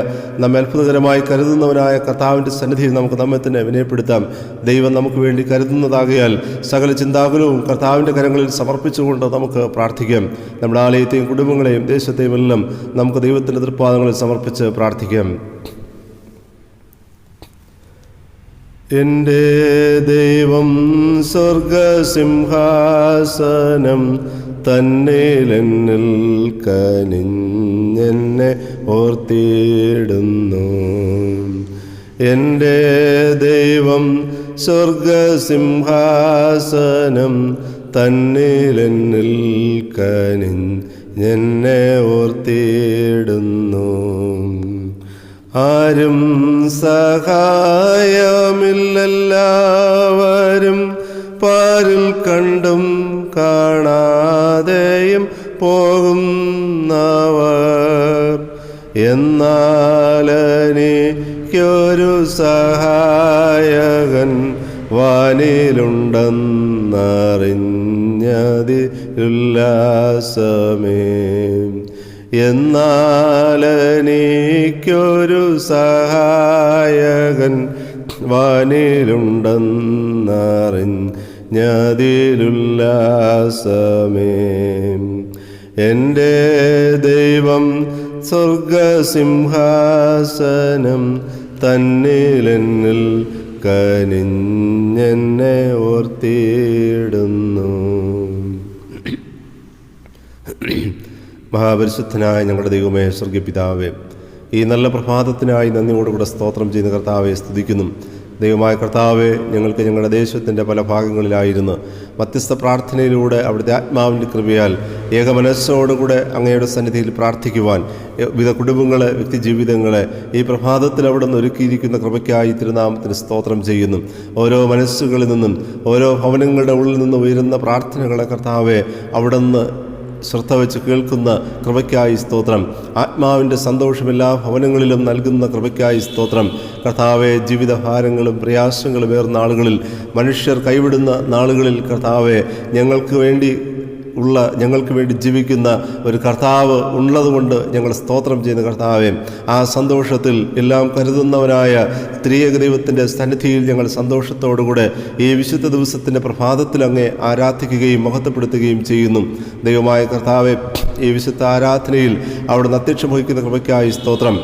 നമ്മെ അത്ഭുതകരമായി കരുതുന്നവനായ കർത്താവിൻ്റെ സന്നിധിയിൽ നമുക്ക് നമ്മെ തന്നെ വിനയപ്പെടുത്താം. ദൈവം നമുക്ക് വേണ്ടി കരുതുന്നതാകയാൽ സകല ചിന്താകുലവും കർത്താവിൻ്റെ കരങ്ങളിൽ സമർപ്പിച്ചുകൊണ്ട് നമുക്ക് പ്രാർത്ഥിക്കാം. നമ്മുടെ ആലയത്തെയും കുടുംബങ്ങളെയും ദേശത്തെയും എല്ലാം നമുക്ക് ദൈവത്തിൻ്റെ തൃപ്പാദങ്ങളിൽ സമർപ്പിച്ച് പ്രാർത്ഥിക്കാം. എൻ്റെ ദൈവം സ്വർഗസിംഹാസനം തന്നിലെന്നിൽ കനിഞ്ഞെന്നെ ഓർത്തിടുന്നു. എൻ്റെ ദൈവം സ്വർഗസിംഹാസനം തന്നിലെന്നിൽ കനിഞ്ഞെന്നെ ഓർത്തിടുന്നു. ആരും സഹായമില്ലെല്ലാവരും പാരിൽ കണ്ടും കാണാതെയും പോകുന്നവർ. എന്നാലെനിക്കൊരു സഹായകൻ വാനിലുണ്ടെന്നറിഞ്ഞതിലുല്ലാസമേ. എന്നാലെനിക്കൊരു സഹായകൻ വാനിലുണ്ടെന്നറിഞ്ഞതിലുല്ലാസമേ. എൻ്റെ ദൈവം സ്വർഗസിംഹാസനം തന്നിലെന്നിൽ കനിഞ്ഞെന്നെ ഓർത്തിയിടുന്നു. മഹാപരിശുദ്ധനായ ഞങ്ങളുടെ ദൈവമേ, സ്വർഗപിതാവേ, ഈ നല്ല പ്രഭാതത്തിനായി നന്ദിയോടുകൂടെ സ്തോത്രം ചെയ്യുന്ന കർത്താവെ സ്തുതിക്കുന്നു. ദൈവമായ കർത്താവെ, ഞങ്ങൾക്ക് ഞങ്ങളുടെ ദേശത്തിൻ്റെ പല ഭാഗങ്ങളിലായിരുന്നു മധ്യസ്ഥ പ്രാർത്ഥനയിലൂടെ അവിടുത്തെ ആത്മാവിൻ്റെ കൃപയാൽ ഏകമനസ്സോടുകൂടെ അങ്ങയുടെ സന്നിധിയിൽ പ്രാർത്ഥിക്കുവാൻ വിവിധ കുടുംബങ്ങളെ, വ്യക്തിജീവിതങ്ങളെ ഈ പ്രഭാതത്തിൽ അവിടുന്ന് ഒരുക്കിയിരിക്കുന്ന കൃപയ്ക്കായി തിരുനാമത്തിന് സ്തോത്രം ചെയ്യുന്നു. ഓരോ മനസ്സുകളിൽ നിന്നും ഓരോ ഭവനങ്ങളുടെ ഉള്ളിൽ നിന്നും ഉയരുന്ന പ്രാർത്ഥനകളെ കർത്താവെ അവിടുന്ന് ശ്രദ്ധ വെച്ച് കേൾക്കുന്ന കൃപയ്ക്കായി സ്തോത്രം. ആത്മാവിൻ്റെ സന്തോഷം എല്ലാ ഭവനങ്ങളിലും നൽകുന്ന കൃപയ്ക്കായി സ്തോത്രം. കർത്താവെ, ജീവിതഭാരങ്ങളും പ്രയാസങ്ങളും ഏറുന്ന നാളുകളിൽ, മനുഷ്യർ കൈവിടുന്ന നാളുകളിൽ കർത്താവെ ഞങ്ങൾക്ക് വേണ്ടി ജീവിക്കുന്ന ഒരു കർത്താവ് ഉള്ളതുകൊണ്ട് ഞങ്ങൾ സ്തോത്രം ചെയ്യുന്ന കർത്താവെ, ആ സന്തോഷത്തിൽ എല്ലാം കരുതുന്നവനായ ത്രിയേക ദൈവത്തിൻ്റെ സന്നിധിയിൽ ഞങ്ങൾ സന്തോഷത്തോടുകൂടെ ഈ വിശുദ്ധ ദിവസത്തിൻ്റെ പ്രഭാതത്തിൽ അങ്ങേ ആരാധിക്കുകയും മഹത്വപ്പെടുത്തുകയും ചെയ്യുന്നു. ദൈവമായ കർത്താവെ, ഈ വിശുദ്ധ ആരാധനയിൽ അവിടുന്ന് അധ്യക്ഷം വഹിക്കുന്ന കൃപയ്ക്കായി സ്തോത്രം.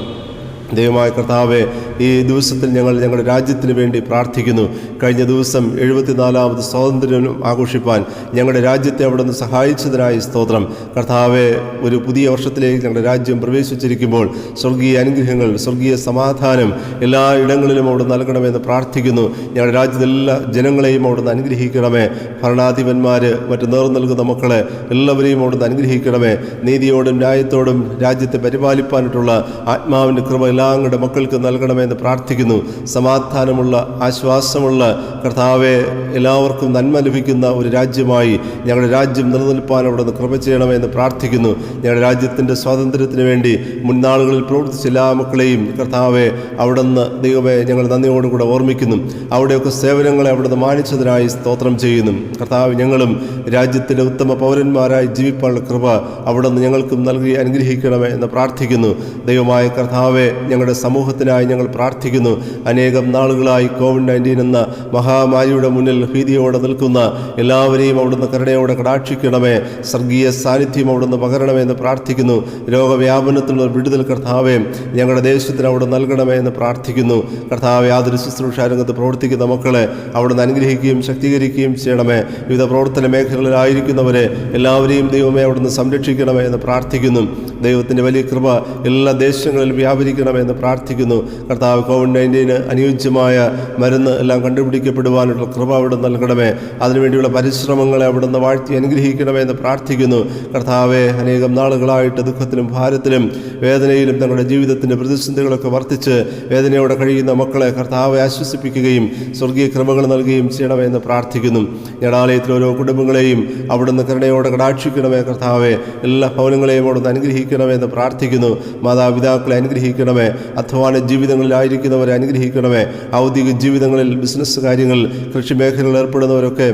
ദൈവമായ കർത്താവെ, ഈ ദിവസത്തിൽ ഞങ്ങൾ ഞങ്ങളുടെ രാജ്യത്തിന് വേണ്ടി പ്രാർത്ഥിക്കുന്നു. കഴിഞ്ഞ ദിവസം 74ാമത് സ്വാതന്ത്ര്യം ആഘോഷിപ്പാൻ ഞങ്ങളുടെ രാജ്യത്തെ അവിടുന്ന് സഹായിച്ചതിനായി സ്തോത്രം. കർത്താവെ, ഒരു പുതിയ വർഷത്തിലേക്ക് ഞങ്ങളുടെ രാജ്യം പ്രവേശിച്ചിരിക്കുമ്പോൾ സ്വർഗീയ അനുഗ്രഹങ്ങൾ, സ്വർഗീയ സമാധാനം എല്ലാ ഇടങ്ങളിലും അവിടെ നൽകണമെന്ന് പ്രാർത്ഥിക്കുന്നു. ഞങ്ങളുടെ രാജ്യത്തെ എല്ലാ ജനങ്ങളെയും അവിടുന്ന് അനുഗ്രഹിക്കണമേ. ഭരണാധിപന്മാർ, മറ്റ് നേർന്നു നൽകുന്ന മക്കളെ എല്ലാവരെയും അവിടുന്ന് അനുഗ്രഹിക്കണമേ. നീതിയോടും ന്യായത്തോടും രാജ്യത്തെ പരിപാലിപ്പാനായിട്ടുള്ള ആത്മാവിൻ്റെ കൃപ അങ്ങയുടെ മക്കൾക്ക് നൽകണമെന്ന് പ്രാർത്ഥിക്കുന്നു. സമാധാനമുള്ള, ആശ്വാസമുള്ള കർത്താവെ, എല്ലാവർക്കും നന്മ ലഭിക്കുന്ന ഒരു രാജ്യമായി ഞങ്ങളുടെ രാജ്യം നിലനിൽപ്പാൻ അവിടുന്ന് കൃപ ചെയ്യണമെന്ന് പ്രാർത്ഥിക്കുന്നു. ഞങ്ങളുടെ രാജ്യത്തിൻ്റെ സ്വാതന്ത്ര്യത്തിന് വേണ്ടി മുൻനാളുകളിൽ പ്രവർത്തിച്ച എല്ലാ മക്കളെയും കർത്താവെ അവിടുന്ന് ദൈവമേ ഞങ്ങൾ നന്ദിയോടുകൂടെ ഓർമ്മിക്കുന്നു. അവിടെയൊക്കെ സേവനങ്ങളെ അവിടുന്ന് മാനിച്ചതിനായി സ്തോത്രം ചെയ്യുന്നു. കർത്താവ്, ഞങ്ങളും രാജ്യത്തിൻ്റെ ഉത്തമ പൗരന്മാരായി ജീവിക്കാനുള്ള കൃപ അവിടുന്ന് ഞങ്ങൾക്കും നൽകി അനുഗ്രഹിക്കണമേ എന്ന് പ്രാർത്ഥിക്കുന്നു. ദൈവമായ കർത്താവെ, ഞങ്ങളുടെ സമൂഹത്തിനായി ഞങ്ങൾ പ്രാർത്ഥിക്കുന്നു. അനേകം നാളുകളായി COVID-19 എന്ന മഹാമാരിയുടെ മുന്നിൽ ഭീതിയോടെ നിൽക്കുന്ന എല്ലാവരെയും അവിടുന്ന് കരുണയോടെ കടാക്ഷിക്കണമേ. സ്വർഗീയ സാന്നിധ്യം അവിടുന്ന് പകരണമേ പ്രാർത്ഥിക്കുന്നു. രോഗവ്യാപനത്തിനുള്ള വിടുതൽ കർത്താവെ ഞങ്ങളുടെ ദേശത്തിന് അവിടെ നൽകണമേ എന്ന് പ്രാർത്ഥിക്കുന്നു. കർത്താവെ, യാതൊരു ശുശ്രൂഷ രംഗത്ത് പ്രവർത്തിക്കുന്ന മക്കളെ അവിടുന്ന് അനുഗ്രഹിക്കുകയും ശക്തീകരിക്കുകയും ചെയ്യണമേ. വിവിധ പ്രവർത്തന മേഖലകളിലായിരിക്കുന്നവരെ എല്ലാവരെയും ദൈവമേ അവിടുന്ന് സംരക്ഷിക്കണമേ എന്ന് പ്രാർത്ഥിക്കുന്നു. ദൈവത്തിൻ്റെ വലിയ കൃപ എല്ലാ ദേശങ്ങളിലും വ്യാപരിക്കണമെന്ന് പ്രാർത്ഥിക്കുന്നു. കർത്താവ്, COVID-19 അനുയോജ്യമായ മരുന്ന് എല്ലാം കണ്ടുപിടിക്കപ്പെടുവാനുള്ള കൃപ അവിടെ നൽകണമേ. അതിനുവേണ്ടിയുള്ള പരിശ്രമങ്ങളെ അവിടുന്ന് വാഴ്ത്തി അനുഗ്രഹിക്കണമെന്ന് പ്രാർത്ഥിക്കുന്നു. കർത്താവെ, അനേകം നാളുകളായിട്ട് ദുഃഖത്തിലും ഭാരത്തിലും വേദനയിലും തങ്ങളുടെ ജീവിതത്തിൻ്റെ പ്രതിസന്ധികളൊക്കെ വർദ്ധിച്ച് വേദനയോടെ കഴിയുന്ന മക്കളെ കർത്താവെ ആശ്വസിപ്പിക്കുകയും സ്വർഗീയ കൃപകൾ നൽകുകയും ചെയ്യണമെന്ന് പ്രാർത്ഥിക്കുന്നു. ഞടാലയത്തിലെ ഓരോ കുടുംബങ്ങളെയും അവിടുന്ന് കരുണയോടെ കടാക്ഷിക്കണമേ. കർത്താവെ, എല്ലാ ഭവനങ്ങളെയും അവിടുന്ന് അനുഗ്രഹിക്കണമെന്ന് പ്രാർത്ഥിക്കുന്നു. മാതാപിതാക്കളെ അനുഗ്രഹിക്കണമേ. അധ്വാന ജീവിതങ്ങളിലായിരിക്കുന്നവരെ അനുഗ്രഹിക്കണമേ. ഔദ്യോഗിക ജീവിതങ്ങളിൽ, ബിസിനസ് കാര്യങ്ങളിൽ, കൃഷി മേഖലകളിൽ ഏർപ്പെടുന്നവരൊക്കെ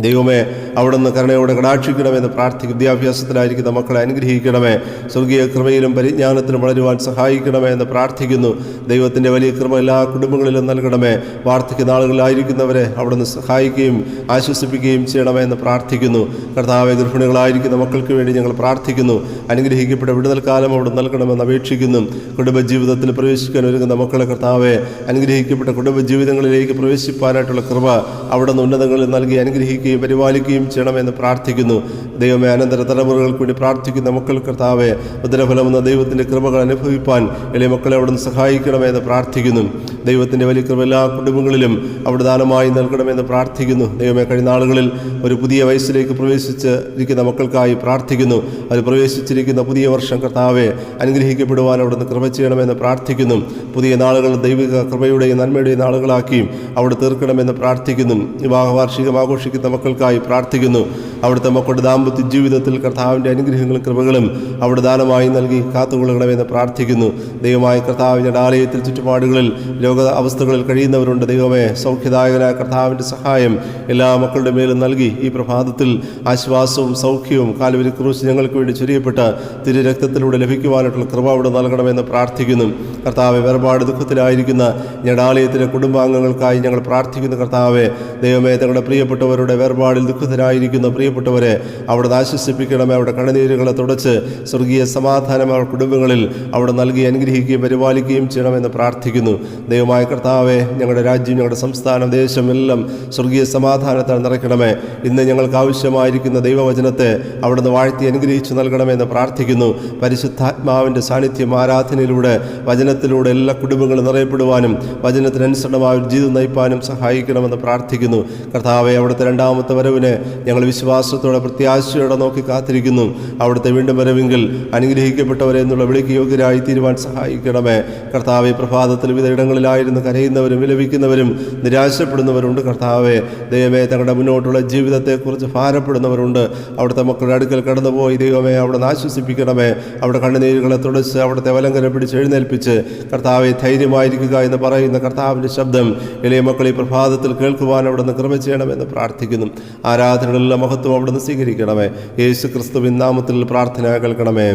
ദൈവമേ അവിടുന്ന് കരുണയോടെ കടാക്ഷിക്കണമെന്ന് പ്രാർത്ഥിക്കും. വിദ്യാഭ്യാസത്തിലായിരിക്കുന്ന മക്കളെ അനുഗ്രഹിക്കണമേ. സ്വർഗീയ കൃപയിലും പരിജ്ഞാനത്തിലും വളരുവാൻ സഹായിക്കണമേ എന്ന് പ്രാർത്ഥിക്കുന്നു. ദൈവത്തിൻ്റെ വലിയ കൃപ എല്ലാ കുടുംബങ്ങളിലും നൽകണമേ. വാർദ്ധക്യ നാളുകളിലായിരിക്കുന്നവരെ അവിടുന്ന് സഹായിക്കുകയും ആശ്വസിപ്പിക്കുകയും ചെയ്യണമേ എന്ന് പ്രാർത്ഥിക്കുന്നു. കർത്താവെ, ഗർഭിണികളായിരിക്കുന്ന മക്കൾക്ക് വേണ്ടി ഞങ്ങൾ പ്രാർത്ഥിക്കുന്നു. അനുഗ്രഹിക്കപ്പെട്ട വിടുതൽ കാലം അവിടെ നൽകണമെന്ന് അപേക്ഷിക്കുന്നു. കുടുംബജീവിതത്തിൽ പ്രവേശിക്കാൻ ഒരുങ്ങുന്ന മക്കളെ കർത്താവെ അനുഗ്രഹിക്കപ്പെട്ട കുടുംബജീവിതങ്ങളിലേക്ക് പ്രവേശിപ്പാനായിട്ടുള്ള കൃപ അവിടുന്ന് ഉന്നതങ്ങളിൽ നൽകി അനുഗ്രഹിക്കുകയും പരിപാലിക്കുകയും ചെയ്യണമെന്ന് പ്രാർത്ഥിക്കുന്നു. ദൈവമേ, അനന്തര തലമുറകൾക്ക് വേണ്ടി പ്രാർത്ഥിക്കുന്ന മക്കൾ കർത്താവെ ഉദരഫലമെന്ന ദൈവത്തിൻ്റെ കൃപകൾ അനുഭവിപ്പാൻ എളിയ മക്കളെ അവിടുന്ന് സഹായിക്കണമെന്ന് പ്രാർത്ഥിക്കുന്നു. ദൈവത്തിൻ്റെ വലിയ കൃപ എല്ലാ കുടുംബങ്ങളിലും അവിടെ ദാനമായി നൽകണമെന്ന് പ്രാർത്ഥിക്കുന്നു. ദൈവമേ, കഴിഞ്ഞ നാളുകളിൽ ഒരു പുതിയ വയസ്സിലേക്ക് പ്രവേശിച്ചിരിക്കുന്ന മക്കൾക്കായി പ്രാർത്ഥിക്കുന്നു. അത് പ്രവേശിച്ചിരിക്കുന്ന പുതിയ വർഷം കർത്താവെ അനുഗ്രഹിക്കപ്പെടുവാൻ അവിടുന്ന് കൃപ ചെയ്യണമെന്ന് പ്രാർത്ഥിക്കുന്നു. പുതിയ നാളുകൾ ദൈവിക കൃപയുടെയും നന്മയുടെയും നാളുകളാക്കി അവിടെ തീർക്കണമെന്ന് പ്രാർത്ഥിക്കുന്നു. വിവാഹ വാർഷികം ആഘോഷിക്കുന്ന അവിടുത്തെ മക്കൾക്കായി പ്രാർത്ഥിക്കുന്നു. അവിടുത്തെ മക്കളുടെ ദാമ്പത്യ ജീവിതത്തിൽ കർത്താവിൻ്റെ അനുഗ്രഹങ്ങളും കൃപകളും അവിടെ ദാനമായി നൽകി കാത്തുകൊള്ളണമെന്ന് പ്രാർത്ഥിക്കുന്നു. ദൈവമായ കർത്താവിൻ്റെ ആലയത്തിൽ ചുറ്റുപാടുകളിൽ രോഗ അവസ്ഥകളിൽ കഴിയുന്നവരുണ്ട്. ദൈവമേ, സൗഖ്യദായകനായ കർത്താവിൻ്റെ സഹായം എല്ലാ മക്കളുടെ മേലും നൽകി ഈ പ്രഭാതത്തിൽ ആശ്വാസവും സൗഖ്യവും കാൽവരി ക്രൂശ് ഞങ്ങൾക്ക് വേണ്ടി ചൊരിയപ്പെട്ട തിരു രക്തത്തിലൂടെ ലഭിക്കുവാനായിട്ടുള്ള കൃപ അവിടെ നൽകണമെന്ന് പ്രാർത്ഥിക്കുന്നു. കർത്താവെ, വേർപാട് ദുഃഖത്തിലായിരിക്കുന്ന ഞങ്ങളുടെ ആലയത്തിലെ കുടുംബാംഗങ്ങൾക്കായി ഞങ്ങൾ പ്രാർത്ഥിക്കുന്നു. കർത്താവെ, ദൈവമേ, തങ്ങളുടെ പ്രിയപ്പെട്ടവരുടെ വേർപാടിൽ ദുഃഖത്തിലായിരിക്കുന്ന പ്രിയപ്പെട്ടവരെ അവിടെ ആശ്വസിപ്പിക്കണമേ. അവിടെ കണ്ണുനീരുകളെ തുടച്ച് സ്വർഗീയ സമാധാനം അവർ കുടുംബങ്ങളിൽ അവിടെ നൽകി അനുഗ്രഹിക്കുകയും പരിപാലിക്കുകയും ചെയ്യണമെന്ന് പ്രാർത്ഥിക്കുന്നു. ദൈവമായ കർത്താവെ, ഞങ്ങളുടെ രാജ്യം, ഞങ്ങളുടെ സംസ്ഥാനം, ദേശം എല്ലാം സ്വർഗീയ സമാധാനത്താൽ നിറയ്ക്കണമേ. ഇന്ന് ഞങ്ങൾക്ക് ആവശ്യമായിരിക്കുന്ന ദൈവവചനത്തെ അവിടുന്ന് വാഴ്ത്തി അനുഗ്രഹിച്ചു നൽകണമെന്ന് പ്രാർത്ഥിക്കുന്നു. പരിശുദ്ധാത്മാവിൻ്റെ സാന്നിധ്യം ആരാധനയിലൂടെ വചനത്തിലൂടെ എല്ലാ കുടുംബങ്ങളും നിറയപ്പെടുവാനും വചനത്തിനനുസരണമായ ഒരു ജീവിതം നയിപ്പാനും സഹായിക്കണമെന്ന് പ്രാർത്ഥിക്കുന്നു. കർത്താവെ, അവിടുത്തെ രണ്ടാമത്തെ വരവിനെ ഞങ്ങൾ വിശ്വാസത്തോടെ പ്രത്യാശയോടെ നോക്കി കാത്തിരിക്കുന്നു. അവിടുത്തെ വീണ്ടും വരവെങ്കിൽ അനുഗ്രഹിക്കപ്പെട്ടവരെ എന്നുള്ള വിളിക്ക് യോഗ്യരായി തീരുവാൻ സഹായിക്കണമേ. കർത്താവെ, പ്രഭാതത്തിൽ വിവിധ ഇടങ്ങളിലായിരുന്നു കരയുന്നവരും വിലപിക്കുന്നവരും നിരാശപ്പെടുന്നവരുണ്ട്. കർത്താവെ, ദൈവമേ, തങ്ങളുടെ മുന്നോട്ടുള്ള ജീവിതത്തെക്കുറിച്ച് ഭാരപ്പെടുന്നവരുണ്ട്. അവിടുത്തെ മക്കളുടെ അടുക്കൽ കടന്നുപോയി ദൈവമേ അവിടെ ആശ്വസിപ്പിക്കണമേ. അവിടെ കണ്ണുനീരുകളെ തുടച്ച് അവിടുത്തെ വലങ്കര പിടിച്ച് എഴുന്നേൽപ്പിച്ച് കർത്താവെ, ധൈര്യമായിരിക്കുക എന്ന് പറയുന്ന കർത്താവിൻ്റെ ശബ്ദം ഇളയ മക്കൾ ഈ പ്രഭാതത്തിൽ കേൾക്കുവാൻ അവിടുന്ന് കൃപ ചെയ്യണമെന്ന് പ്രാർത്ഥിക്കുന്നു. ആരാധനകളിലെ മഹത്വം അവിടുന്ന് സ്വീകരിക്കണമേ. യേശു ക്രിസ്തുവിൻ നാമത്തിൽ പ്രാർത്ഥന കേൾക്കണമേ.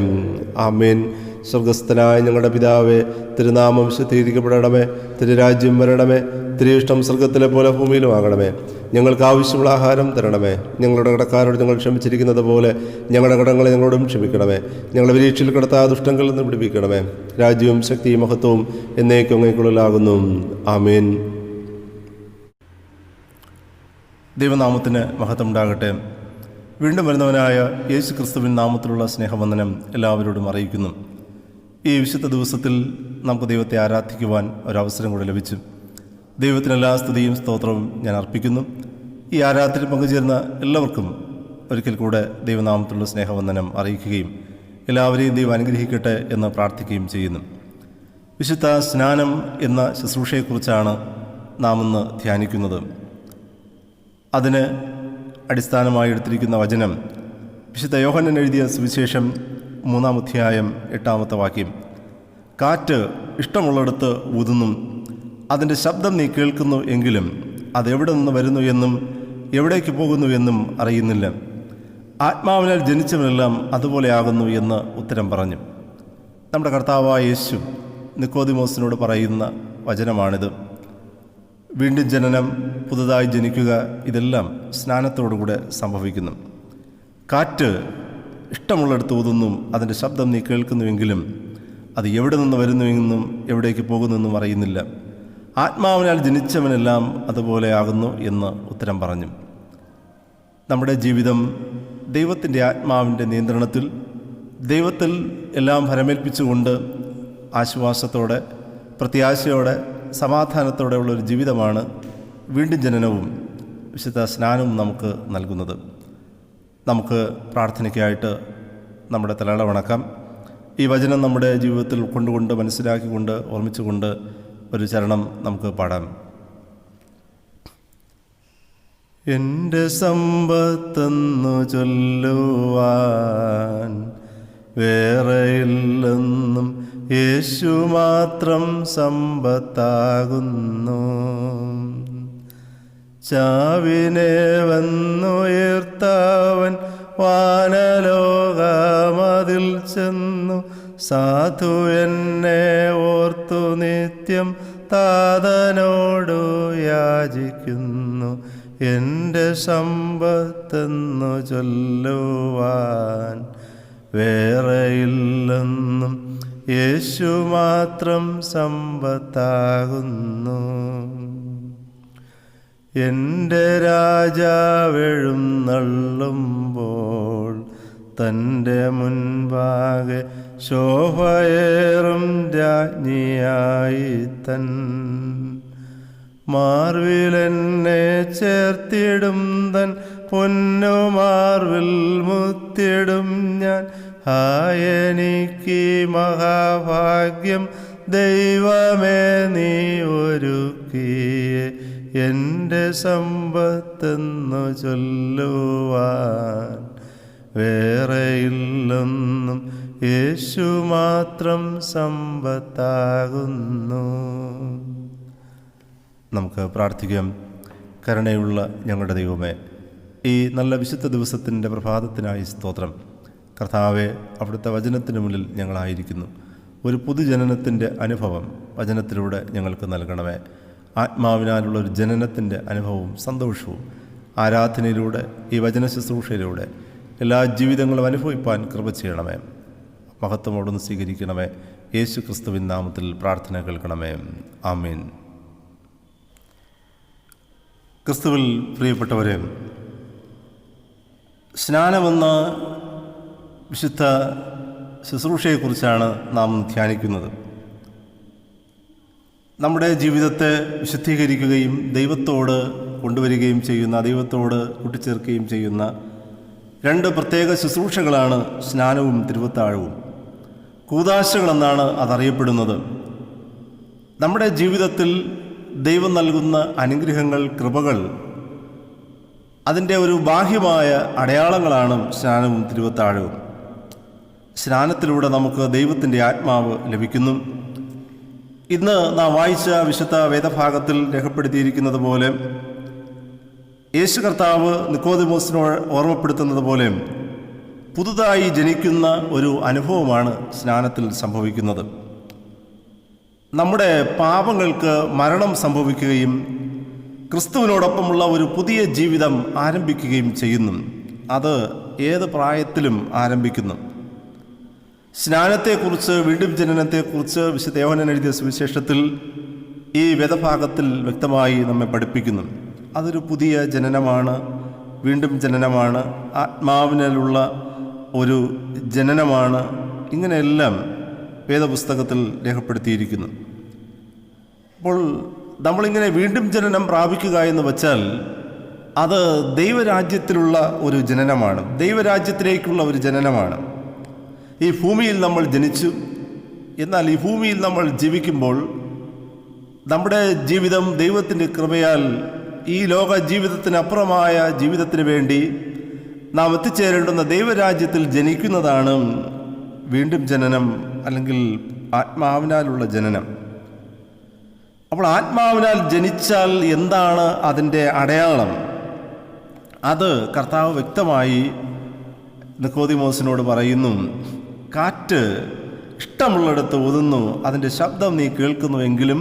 ആമേൻ. സ്വർഗസ്ഥനായ ഞങ്ങളുടെ പിതാവേ, തിരുനാമം വിശുദ്ധീകരിക്കപ്പെടണമേ. തിരുരാജ്യം വരണമേ. തിരുയിഷ്ടം സ്വർഗത്തിലെ പോലെ ഭൂമിയിലും ആകണമേ. ഞങ്ങൾക്ക് ആവശ്യമുള്ള ആഹാരം തരണമേ. ഞങ്ങളുടെ കടക്കാരോട് ഞങ്ങൾ ക്ഷമിച്ചിരിക്കുന്നത് പോലെ ഞങ്ങളുടെ കടങ്ങളെ ഞങ്ങളോടും ക്ഷമിക്കണമേ. ഞങ്ങളുടെ പരീക്ഷയിൽ കിടത്താതെ ദുഷ്ടങ്ങളിൽ നിന്ന് പിടിപ്പിക്കണമേ. രാജ്യവും ശക്തിയും മഹത്വവും എന്നേക്കും അങ്ങേക്കുള്ളിലാകുന്നു. ആമേൻ. ദൈവനാമത്തിന് മഹത്വം ഉണ്ടാകട്ടെ. വീണ്ടും വരുന്നവനായ യേശു ക്രിസ്തുവിൻ നാമത്തിലുള്ള സ്നേഹവന്ദനം എല്ലാവരോടും അറിയിക്കുന്നു. ഈ വിശുദ്ധ ദിവസത്തിൽ നമുക്ക് ദൈവത്തെ ആരാധിക്കുവാൻ ഒരവസരം കൂടെ ലഭിച്ചു. ദൈവത്തിന് എല്ലാ സ്തുതിയും സ്തോത്രവും ഞാൻ അർപ്പിക്കുന്നു. ഈ ആരാധനയിൽ പങ്കുചേർന്ന എല്ലാവർക്കും ഒരിക്കൽ കൂടെ ദൈവനാമത്തിലുള്ള സ്നേഹവന്ദനം അറിയിക്കുകയും എല്ലാവരെയും ദൈവം അനുഗ്രഹിക്കട്ടെ എന്ന് പ്രാർത്ഥിക്കുകയും ചെയ്യുന്നു. വിശുദ്ധ സ്നാനം എന്ന ശുശ്രൂഷയെക്കുറിച്ചാണ് നാം ഇന്ന് ധ്യാനിക്കുന്നത്. അതിന് അടിസ്ഥാനമായി എടുത്തിരിക്കുന്ന വചനം വിശുദ്ധ യോഹന്നാൻ എഴുതിയ സുവിശേഷം 3-ാം അധ്യായം 8-ാമത്തെ വാക്യം. കാറ്റ് ഇഷ്ടമുള്ളിടത്ത് ഊതുന്നു, അതിൻ്റെ ശബ്ദം നീ കേൾക്കുന്നു, എങ്കിലും അതെവിടെ നിന്ന് വരുന്നു എന്നും എവിടേക്ക് പോകുന്നു എന്നും അറിയുന്നില്ല. ആത്മാവിനാൽ ജനിച്ചവനെല്ലാം അതുപോലെയാകുന്നു എന്ന് ഉത്തരം പറഞ്ഞു. നമ്മുടെ കർത്താവായ യേശു നിക്കോദിമോസിനോട് പറയുന്ന വചനമാണിത്. വീണ്ടും ജനനം, പുതുതായി ജനിക്കുക, ഇതെല്ലാം സ്നാനത്തോടുകൂടെ സംഭവിക്കുന്നു. കാറ്റ് ഇഷ്ടമുള്ളിടത്ത് ഊതുന്നു, അതിൻ്റെ ശബ്ദം നീ കേൾക്കുന്നുവെങ്കിലും അത് എവിടെ നിന്ന് വരുന്നുവെന്നും എവിടേക്ക് പോകുന്നെന്നും അറിയുന്നില്ല. ആത്മാവിനാൽ ജനിച്ചവനെല്ലാം അതുപോലെ ആകുന്നു എന്ന് ഉത്തരം പറഞ്ഞു. നമ്മുടെ ജീവിതം ദൈവത്തിൻ്റെ ആത്മാവിൻ്റെ നിയന്ത്രണത്തിൽ, ദൈവത്തിൽ എല്ലാം ഫലമേൽപ്പിച്ചുകൊണ്ട് ആശ്വാസത്തോടെ, പ്രത്യാശയോടെ, സമാധാനത്തോടെ ഉള്ളൊരു ജീവിതമാണ് വീണ്ടും ജനനവും വിശുദ്ധ സ്നാനവും നമുക്ക് നൽകുന്നത്. നമുക്ക് പ്രാർത്ഥനയ്ക്കായിട്ട് നമ്മുടെ തലകള വണക്കാം. ഈ വചനം നമ്മുടെ ജീവിതത്തിൽ ഉൾക്കൊണ്ടുകൊണ്ട്, മനസ്സിലാക്കിക്കൊണ്ട്, ഓർമ്മിച്ചുകൊണ്ട് ഒരു ചരണം നമുക്ക് പാടാം. എൻ്റെ സമ്പത്തെന്നു ചൊല്ലുവാൻ വേറെയില്ലെന്നും യേശു മാത്രം സമ്പത്താകുന്നു. ചാവിനെ വന്നുയർത്തവൻ വാനലോകമതിൽ ചെന്നു, സാധു എന്നെ ഓർത്തു നിത്യം താതനോടു യാചിക്കുന്നു. എൻ്റെ സമ്പത്തെന്നു ചൊല്ലുവാൻ വേറെയില്ലെന്നും യേശു മാത്രം സമ്പത്താകുന്നു. എൻ്റെ രാജാവെഴുന്നള്ളുമ്പോൾ തൻ്റെ മുൻപാകെ ശോഭയേറും രാജ്ഞിയായി തൻ മാർവിലെന്നെ ചേർത്തിടും തൻ പൊന്നുമാർവിൽ മുത്തിടും ഞാൻ. ഹായനിക്ക് മഹാഭാഗ്യം ദൈവമേ നീ ഒരുക്കിയേ, എൻ്റെ സമ്പത്തെന്നു ചൊല്ലുവാൻ വേറെയില്ലൊന്നും, യേശു മാത്രം സമ്പത്താകുന്നു. നമുക്ക് പ്രാർത്ഥിക്കാം. കരുണയുള്ള ഞങ്ങളുടെ ദൈവമേ, ഈ നല്ല വിശുദ്ധ ദിവസത്തിൻ്റെ പ്രഭാതത്തിനായി സ്തോത്രം. കർത്താവെ, അവിടുത്തെ വചനത്തിന് മുന്നിൽ ഞങ്ങളായിരിക്കുന്നു. ഒരു പുതുജനനത്തിൻ്റെ അനുഭവം വചനത്തിലൂടെ ഞങ്ങൾക്ക് നൽകണമേ. ആത്മാവിനാലുള്ള ഒരു ജനനത്തിൻ്റെ അനുഭവവും സന്തോഷവും ആരാധനയിലൂടെ, ഈ വചന ശുശ്രൂഷയിലൂടെ എല്ലാ ജീവിതങ്ങളും അനുഭവിപ്പാൻ കൃപ ചെയ്യണമേ. മഹത്വമോടൊന്ന് സ്വീകരിക്കണമേ. യേശു ക്രിസ്തുവിൻ നാമത്തിൽ പ്രാർത്ഥന കേൾക്കണമേ. ആമീൻ. ക്രിസ്തുവിൽ പ്രിയപ്പെട്ടവരെ, സ്നാനമെന്ന വിശുദ്ധ ശുശ്രൂഷയെക്കുറിച്ചാണ് നാം ധ്യാനിക്കുന്നത്. നമ്മുടെ ജീവിതത്തെ വിശുദ്ധീകരിക്കുകയും ദൈവത്തോട് കൊണ്ടുവരികയും ചെയ്യുന്ന, ദൈവത്തോട് കൂട്ടിച്ചേർക്കുകയും ചെയ്യുന്ന രണ്ട് പ്രത്യേക ശുശ്രൂഷകളാണ് സ്നാനവും തിരുവത്താഴവും. കൂദാശകളെന്നാണ് അതറിയപ്പെടുന്നത്. നമ്മുടെ ജീവിതത്തിൽ ദൈവം നൽകുന്ന അനുഗ്രഹങ്ങൾ, കൃപകൾ, അതിൻ്റെ ഒരു ബാഹ്യമായ അടയാളങ്ങളാണ് സ്നാനവും തിരുവത്താഴവും. സ്നാനത്തിലൂടെ നമുക്ക് ദൈവത്തിൻ്റെ ആത്മാവ് ലഭിക്കുന്നു. ഇന്ന് നാം വായിച്ച വിശുദ്ധ വേദഭാഗത്തിൽ രേഖപ്പെടുത്തിയിരിക്കുന്നത് പോലെ, യേശു കർത്താവ് നിക്കോദിമോസിനോട് ഓർമ്മപ്പെടുത്തുന്നത് പോലെ, പുതുതായി ജനിക്കുന്ന ഒരു അനുഭവമാണ് സ്നാനത്തിൽ സംഭവിക്കുന്നത്. നമ്മുടെ പാപങ്ങൾക്ക് മരണം സംഭവിക്കുകയും ക്രിസ്തുവിനോടൊപ്പമുള്ള ഒരു പുതിയ ജീവിതം ആരംഭിക്കുകയും ചെയ്യുന്നു. അത് ഏത് പ്രായത്തിലും ആരംഭിക്കുന്നു. സ്നാനത്തെക്കുറിച്ച്, വീണ്ടും ജനനത്തെക്കുറിച്ച് വിശുദ്ധ യോഹന്നാൻ എഴുതിയ സുവിശേഷത്തിൽ ഈ വേദഭാഗത്തിൽ വ്യക്തമായി നമ്മെ പഠിപ്പിക്കുന്നു. അതൊരു പുതിയ ജനനമാണ്, വീണ്ടും ജനനമാണ്, ആത്മാവിനുള്ള ഒരു ജനനമാണ്. ഇങ്ങനെയെല്ലാം വേദപുസ്തകത്തിൽ രേഖപ്പെടുത്തിയിരിക്കുന്നു. അപ്പോൾ നമ്മളിങ്ങനെ വീണ്ടും ജനനം പ്രാപിക്കുക എന്ന് വച്ചാൽ അത് ദൈവരാജ്യത്തിലുള്ള ഒരു ജനനമാണ്, ദൈവരാജ്യത്തിലേക്കുള്ള ഒരു ജനനമാണ്. ഈ ഭൂമിയിൽ നമ്മൾ ജനിച്ചു, എന്നാൽ ഈ ഭൂമിയിൽ നമ്മൾ ജീവിക്കുമ്പോൾ നമ്മുടെ ജീവിതം ദൈവത്തിൻ്റെ കൃപയാൽ ഈ ലോക ജീവിതത്തിനപ്പുറമായ ജീവിതത്തിന് വേണ്ടി നാം എത്തിച്ചേരേണ്ടുന്ന ദൈവരാജ്യത്തിൽ ജനിക്കുന്നതാണ് വീണ്ടും ജനനം, അല്ലെങ്കിൽ ആത്മാവിനാലുള്ള ജനനം. അപ്പോൾ ആത്മാവിനാൽ ജനിച്ചാൽ എന്താണ് അതിൻ്റെ അടയാളം? അത് കർത്താവ് വ്യക്തമായി നിക്കോദിമോസിനോട് പറയുന്നു. കാറ്റ് ഇഷ്ടമുള്ളിടത്ത് ഊതുന്നു, അതിൻ്റെ ശബ്ദം നീ കേൾക്കുന്നുവെങ്കിലും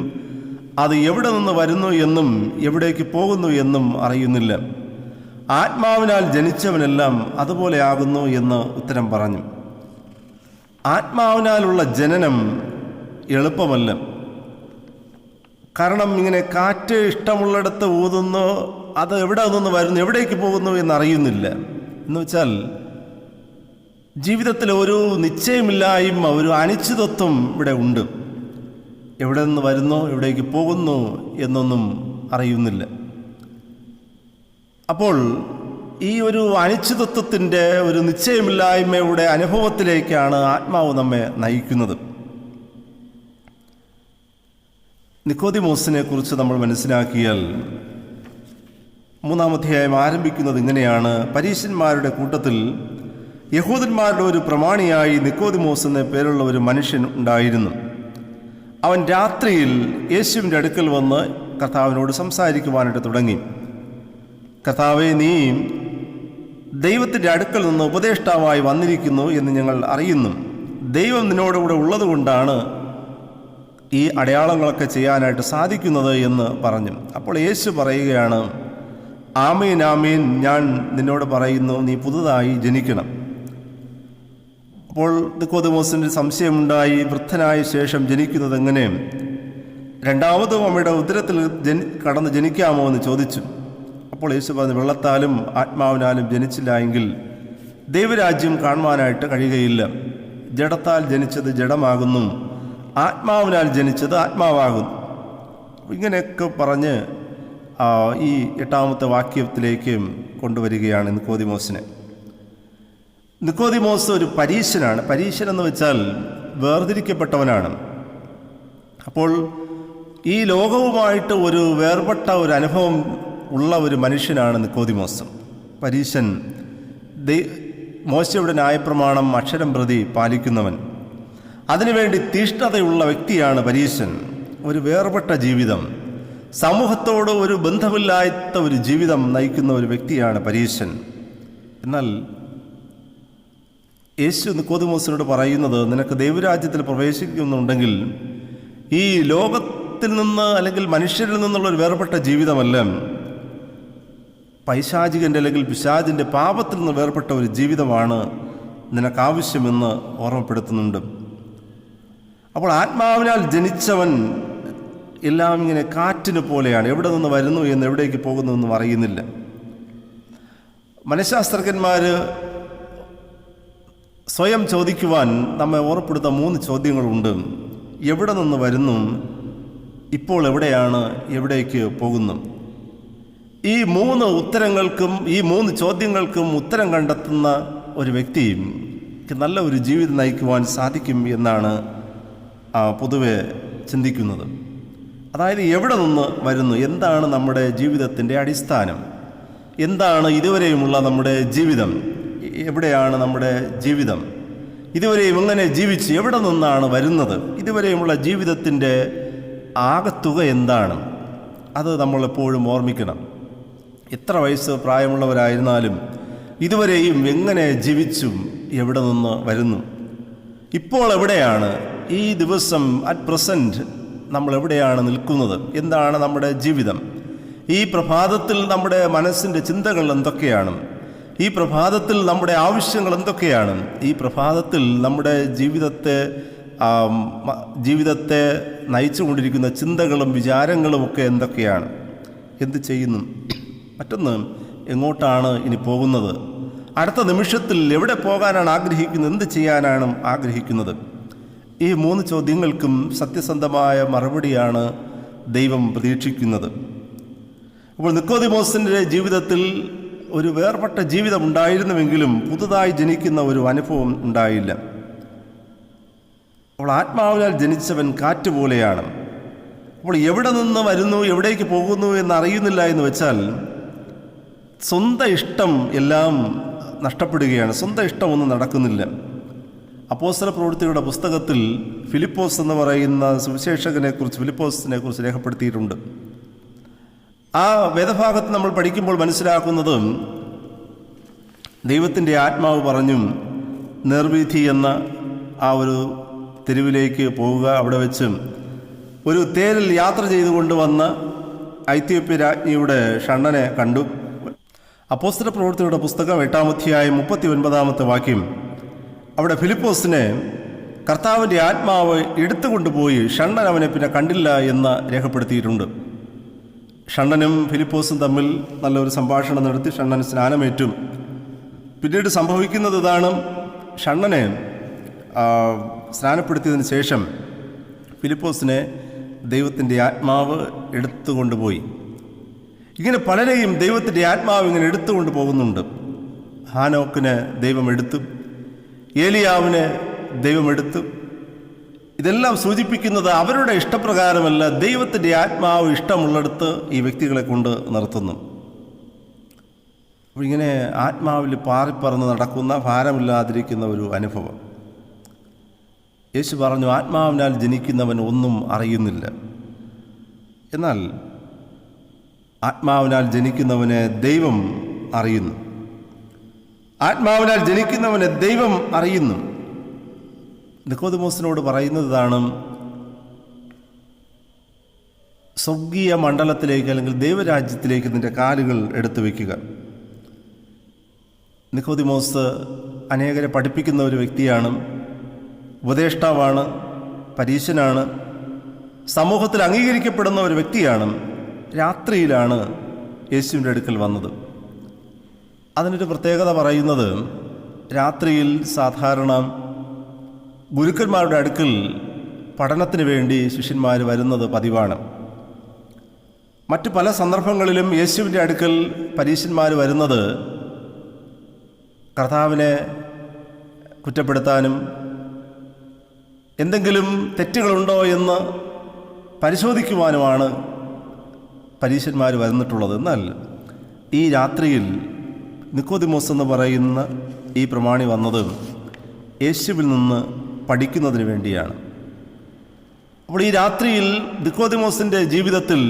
അത് എവിടെ നിന്ന് വരുന്നു എന്നും എവിടേക്ക് പോകുന്നു എന്നും അറിയുന്നില്ല. ആത്മാവിനാൽ ജനിച്ചവനെല്ലാം അതുപോലെ ആകുന്നു എന്ന് ഉത്തരം പറഞ്ഞു. ആത്മാവിനാലുള്ള ജനനം എളുപ്പമല്ല. കാരണം ഇങ്ങനെ കാറ്റ് ഇഷ്ടമുള്ളിടത്ത് ഊതുന്നു, അത് എവിടെ നിന്ന് വരുന്നു, എവിടേക്ക് പോകുന്നു എന്നറിയുന്നില്ല. എന്ന് വെച്ചാൽ ജീവിതത്തിൽ ഒരു നിശ്ചയമില്ലായ്മ, ഒരു അനിശ്ചിതത്വം ഇവിടെ ഉണ്ട്. എവിടെ നിന്ന് വരുന്നു, എവിടേക്ക് പോകുന്നു എന്നൊന്നും അറിയുന്നില്ല. അപ്പോൾ ഈ ഒരു അനിശ്ചിതത്വത്തിൻ്റെ, ഒരു നിശ്ചയമില്ലായ്മയുടെ അനുഭവത്തിലേക്കാണ് ആത്മാവ് നമ്മെ നയിക്കുന്നത്. നിക്കോദിമോസിനെ കുറിച്ച് നമ്മൾ മനസ്സിലാക്കിയാൽ 3-ാം അധ്യായം ആരംഭിക്കുന്നത് ഇങ്ങനെയാണ്. പരീശന്മാരുടെ കൂട്ടത്തിൽ യഹൂദന്മാരുടെ ഒരു പ്രമാണിയായി നിക്കോദിമോസ് എന്ന പേരുള്ള ഒരു മനുഷ്യൻ ഉണ്ടായിരുന്നു. അവൻ രാത്രിയിൽ യേശുവിൻ്റെ അടുക്കൽ വന്ന് കർത്താവിനോട് സംസാരിക്കുവാനായിട്ട് തുടങ്ങി. കർത്താവേ, നീ ദൈവത്തിൻ്റെ അടുക്കൽ നിന്ന് ഉപദേഷ്ടാവായി വന്നിരിക്കുന്നു എന്ന് ഞങ്ങൾ അറിയുന്നു. ദൈവം നിന്നോടുകൂടെ ഉള്ളതുകൊണ്ടാണ് ഈ അടയാളങ്ങളൊക്കെ ചെയ്യാനായിട്ട് സാധിക്കുന്നത് എന്ന് പറഞ്ഞു. അപ്പോൾ യേശു പറയുകയാണ്, ആമീൻ ആമീൻ, ഞാൻ നിന്നോട് പറയുന്നു, നീ പുതുതായി ജനിക്കണം. അപ്പോൾ നിക്കോദിമോസിന് സംശയമുണ്ടായി. വൃദ്ധനായ ശേഷം ജനിക്കുന്നത് എങ്ങനെ? രണ്ടാമതും അമ്മയുടെ ഉദരത്തിൽ കടന്ന് ജനിക്കാമോ എന്ന് ചോദിച്ചു. അപ്പോൾ യേശു പറഞ്ഞു, വെള്ളത്താലും ആത്മാവിനാലും ജനിച്ചില്ല എങ്കിൽ ദൈവരാജ്യം കാണുവാനായിട്ട് കഴിയുകയില്ല. ജഡത്താൽ ജനിച്ചത് ജഡമാകുന്നു, ആത്മാവിനാൽ ജനിച്ചത് ആത്മാവാകുന്നു. ഇങ്ങനെയൊക്കെ പറഞ്ഞ് ഈ 8-ാമത്തെ വാക്യത്തിലേക്ക് കൊണ്ടുവരികയാണ് നിക്കോദിമോസിനെ. നിക്കോദിമോസ് ഒരു പരീശനാണ്. പരീശൻ എന്ന് വെച്ചാൽ വേർതിരിക്കപ്പെട്ടവനാണ്. അപ്പോൾ ഈ ലോകവുമായിട്ട് ഒരു വേർപെട്ട ഒരു അനുഭവം ഉള്ള ഒരു മനുഷ്യനാണ് നിക്കോദിമോസ്. പരീശൻ മോശയുടെ ന്യായപ്രമാണം അക്ഷരം പ്രതി പാലിക്കുന്നവൻ, അതിനുവേണ്ടി തീഷ്ണതയുള്ള വ്യക്തിയാണ് പരീശൻ. ഒരു വേർപെട്ട ജീവിതം, സമൂഹത്തോട് ഒരു ബന്ധമില്ലാത്ത ഒരു ജീവിതം നയിക്കുന്ന ഒരു വ്യക്തിയാണ് പരീശൻ. എന്നാൽ യേശു നിക്കോദിമോസിനോട് പറയുന്നത്, നിനക്ക് ദൈവരാജ്യത്തിൽ പ്രവേശിക്കുന്നുണ്ടെങ്കിൽ ഈ ലോകത്തിൽ നിന്ന് അല്ലെങ്കിൽ മനുഷ്യരിൽ നിന്നുള്ള ഒരു വേർപെട്ട ജീവിതമല്ല, പൈശാചികൻ്റെ അല്ലെങ്കിൽ പിശാചിൻ്റെ പാപത്തിൽ നിന്ന് വേർപെട്ട ഒരു ജീവിതമാണ് നിനക്കാവശ്യമെന്ന് ഓർമ്മപ്പെടുത്തുന്നുണ്ട്. അപ്പോൾ ആത്മാവിനാൽ ജനിച്ചവൻ എല്ലാം ഇങ്ങനെ കാറ്റിന് പോലെയാണ്. എവിടെ നിന്ന് വരുന്നു എന്ന് എവിടേക്ക് പോകുന്നു എന്നും അറിയുന്നില്ല. മനഃശാസ്ത്രജ്ഞന്മാർ സ്വയം ചോദിക്കുവാൻ നമ്മെ ഓർമ്മപ്പെടുത്താൻ 3 ചോദ്യങ്ങളുണ്ട്. എവിടെ നിന്ന് വരുന്നു, ഇപ്പോൾ എവിടെയാണ്, എവിടേക്ക് പോകുന്നു? ഈ 3 ഉത്തരങ്ങൾക്കും ഈ 3 ചോദ്യങ്ങൾക്കും ഉത്തരം കണ്ടെത്തുന്ന ഒരു വ്യക്തിക്ക് നല്ല ഒരു ജീവിതം നയിക്കുവാൻ സാധിക്കും എന്നാണ് പൊതുവെ ചിന്തിക്കുന്നത്. അതായത് എവിടെ നിന്ന് വരുന്നു, എന്താണ് നമ്മുടെ ജീവിതത്തിൻ്റെ അടിസ്ഥാനം, എന്താണ് ഇതുവരെയുമുള്ള നമ്മുടെ ജീവിതം, എവിടെയാണ് നമ്മുടെ ജീവിതം, ഇതുവരെയും എങ്ങനെ ജീവിച്ച് എവിടെ നിന്നാണ് വരുന്നത്, ഇതുവരെയുമുള്ള ജീവിതത്തിൻ്റെ ആകത്തുക എന്താണ്, അത് നമ്മളെപ്പോഴും ഓർമ്മിക്കണം. എത്ര വയസ്സ് പ്രായമുള്ളവരായിരുന്നാലും ഇതുവരെയും എങ്ങനെ ജീവിച്ചു, എവിടെ നിന്ന് വരുന്നു, ഇപ്പോൾ എവിടെയാണ്, ഈ ദിവസം അറ്റ് പ്രസൻറ്റ് നമ്മൾ എവിടെയാണ് നിൽക്കുന്നത്, എന്താണ് നമ്മുടെ ജീവിതം, ഈ പ്രഭാതത്തിൽ നമ്മുടെ മനസ്സിൻ്റെ ചിന്തകൾ എന്തൊക്കെയാണ്, ഈ പ്രഭാതത്തിൽ നമ്മുടെ ആവശ്യങ്ങൾ എന്തൊക്കെയാണ്, ഈ പ്രഭാതത്തിൽ നമ്മുടെ ജീവിതത്തെ നയിച്ചുകൊണ്ടിരിക്കുന്ന ചിന്തകളും വിചാരങ്ങളുമൊക്കെ എന്തൊക്കെയാണ്, എന്ത് ചെയ്യുന്നു, മറ്റൊന്ന് എങ്ങോട്ടാണ് ഇനി പോകുന്നത്, അടുത്ത നിമിഷത്തിൽ എവിടെ പോകാനാണ് ആഗ്രഹിക്കുന്നത്, എന്ത് ചെയ്യാനാണ് ആഗ്രഹിക്കുന്നത്. ഈ 3 ചോദ്യങ്ങൾക്കും സത്യസന്ധമായ മറുപടിയാണ് ദൈവം പ്രതീക്ഷിക്കുന്നത്. അപ്പോൾ നിക്കോദിമോസിൻ്റെ ജീവിതത്തിൽ ഒരു വേർപെട്ട ജീവിതം ഉണ്ടായിരുന്നുവെങ്കിലും പുതുതായി ജനിക്കുന്ന ഒരു അനുഭവം ഉണ്ടായില്ല. അപ്പോൾ ആത്മാവിനാൽ ജനിച്ചവൻ കാറ്റ് പോലെയാണ്. അപ്പോൾ എവിടെ നിന്ന് വരുന്നു, എവിടേക്ക് പോകുന്നു എന്നറിയുന്നില്ല എന്ന് വെച്ചാൽ സ്വന്തം ഇഷ്ടം എല്ലാം നഷ്ടപ്പെടുകയാണ്, സ്വന്തം ഇഷ്ടമൊന്നും നടക്കുന്നില്ല. അപ്പോസ്തല പ്രവൃത്തികളുടെ പുസ്തകത്തിൽ ഫിലിപ്പോസ് എന്ന് പറയുന്ന ഫിലിപ്പോസിനെ കുറിച്ച് രേഖപ്പെടുത്തിയിട്ടുണ്ട്. ആ വേദഭാഗത്ത് നമ്മൾ പഠിക്കുമ്പോൾ മനസ്സിലാക്കുന്നത്, ദൈവത്തിൻ്റെ ആത്മാവ് പറഞ്ഞു നേർവീഥി എന്ന ആ ഒരു തെരുവിലേക്ക് പോവുക, അവിടെ വെച്ച് ഒരു തേരിൽ യാത്ര ചെയ്തുകൊണ്ട് വന്ന ഐത്യോപ്യ രാജ്ഞിയുടെ ഷണ്ണനെ കണ്ടു. അപ്പോസ്തല പ്രവൃത്തികളുടെ പുസ്തകം 8-ാം അധ്യായം 39-ാമത്തെ വാക്യം, അവിടെ ഫിലിപ്പോസിനെ കർത്താവിൻ്റെ ആത്മാവ് എടുത്തുകൊണ്ടുപോയി, ഷണ്ണൻ അവനെ പിന്നെ കണ്ടില്ല എന്ന് രേഖപ്പെടുത്തിയിട്ടുണ്ട്. ഷണ്ണനും ഫിലിപ്പോസും തമ്മിൽ നല്ലൊരു സംഭാഷണം നടത്തി ഷണ്ണൻ സ്നാനമേറ്റും. പിന്നീട് സംഭവിക്കുന്നത് ഇതാണ്, ഷണ്ണനെ സ്നാനപ്പെടുത്തിയതിന് ശേഷം ഫിലിപ്പോസിനെ ദൈവത്തിൻ്റെ ആത്മാവ് എടുത്തുകൊണ്ടുപോയി. ഇങ്ങനെ പലരെയും ദൈവത്തിൻ്റെ ആത്മാവ് ഇങ്ങനെ എടുത്തുകൊണ്ട് പോകുന്നുണ്ട്. ഹാനോക്കിനെ ദൈവം എടുത്തു, ഏലിയാവിനെ ദൈവം എടുത്തു. ഇതെല്ലാം സൂചിപ്പിക്കുന്നത് അവരുടെ ഇഷ്ടപ്രകാരമല്ല, ദൈവത്തിൻ്റെ ആത്മാവ് ഇഷ്ടമുള്ളിടത്ത് ഈ വ്യക്തികളെ കൊണ്ട് നിർത്തുന്നു. അപ്പോൾ ഇങ്ങനെ ആത്മാവിൽ പാറിപ്പറന്ന് നടക്കുന്ന, ഭാരമില്ലാതിരിക്കുന്ന ഒരു അനുഭവം. യേശു പറഞ്ഞു, ആത്മാവിനാൽ ജനിക്കുന്നവൻ ഒന്നും അറിയുന്നില്ല. എന്നാൽ ആത്മാവിനാൽ ജനിക്കുന്നവനെ ദൈവം അറിയുന്നു. ആത്മാവിനാൽ ജനിക്കുന്നവനെ ദൈവം അറിയുന്നു. നിക്കോദിമോസിനോട് പറയുന്നതാണ്, സ്വർഗീയ മണ്ഡലത്തിലേക്ക് അല്ലെങ്കിൽ ദൈവരാജ്യത്തിലേക്ക് നിന്റെ കാലുകൾ എടുത്തു വയ്ക്കുക. നിക്കോദിമോസ് അനേകരെ പഠിപ്പിക്കുന്ന ഒരു വ്യക്തിയാണ്, ഉപദേഷ്ടാവാണ്, പരീശനാണ്, സമൂഹത്തിൽ അംഗീകരിക്കപ്പെടുന്ന ഒരു വ്യക്തിയാണ്. രാത്രിയിലാണ് യേശുവിൻ്റെ അടുക്കൽ വന്നത്. അതിനൊരു പ്രത്യേകത പറയുന്നത്, രാത്രിയിൽ സാധാരണ ഗുരുക്കന്മാരുടെ അടുക്കൽ പഠനത്തിന് വേണ്ടി ശിഷ്യന്മാർ വരുന്നത് പതിവാണ്. മറ്റു പല സന്ദർഭങ്ങളിലും യേശുവിൻ്റെ അടുക്കൽ പരീശന്മാർ വരുന്നത് കർത്താവിനെ കുറ്റപ്പെടുത്താനും എന്തെങ്കിലും തെറ്റുകളുണ്ടോ എന്ന് പരിശോധിക്കുവാനുമാണ് പരീശന്മാർ വന്നിട്ടുള്ളത്. എന്നാൽ ഈ രാത്രിയിൽ നിക്കോദിമോസ് എന്ന് പറയുന്ന ഈ പ്രമാണി വന്നത് യേശുവിൽ നിന്ന് പഠിക്കുന്നതിന് വേണ്ടിയാണ്. അപ്പോൾ ഈ രാത്രിയിൽ നിക്കോദിമോസിൻ്റെ ജീവിതത്തിൽ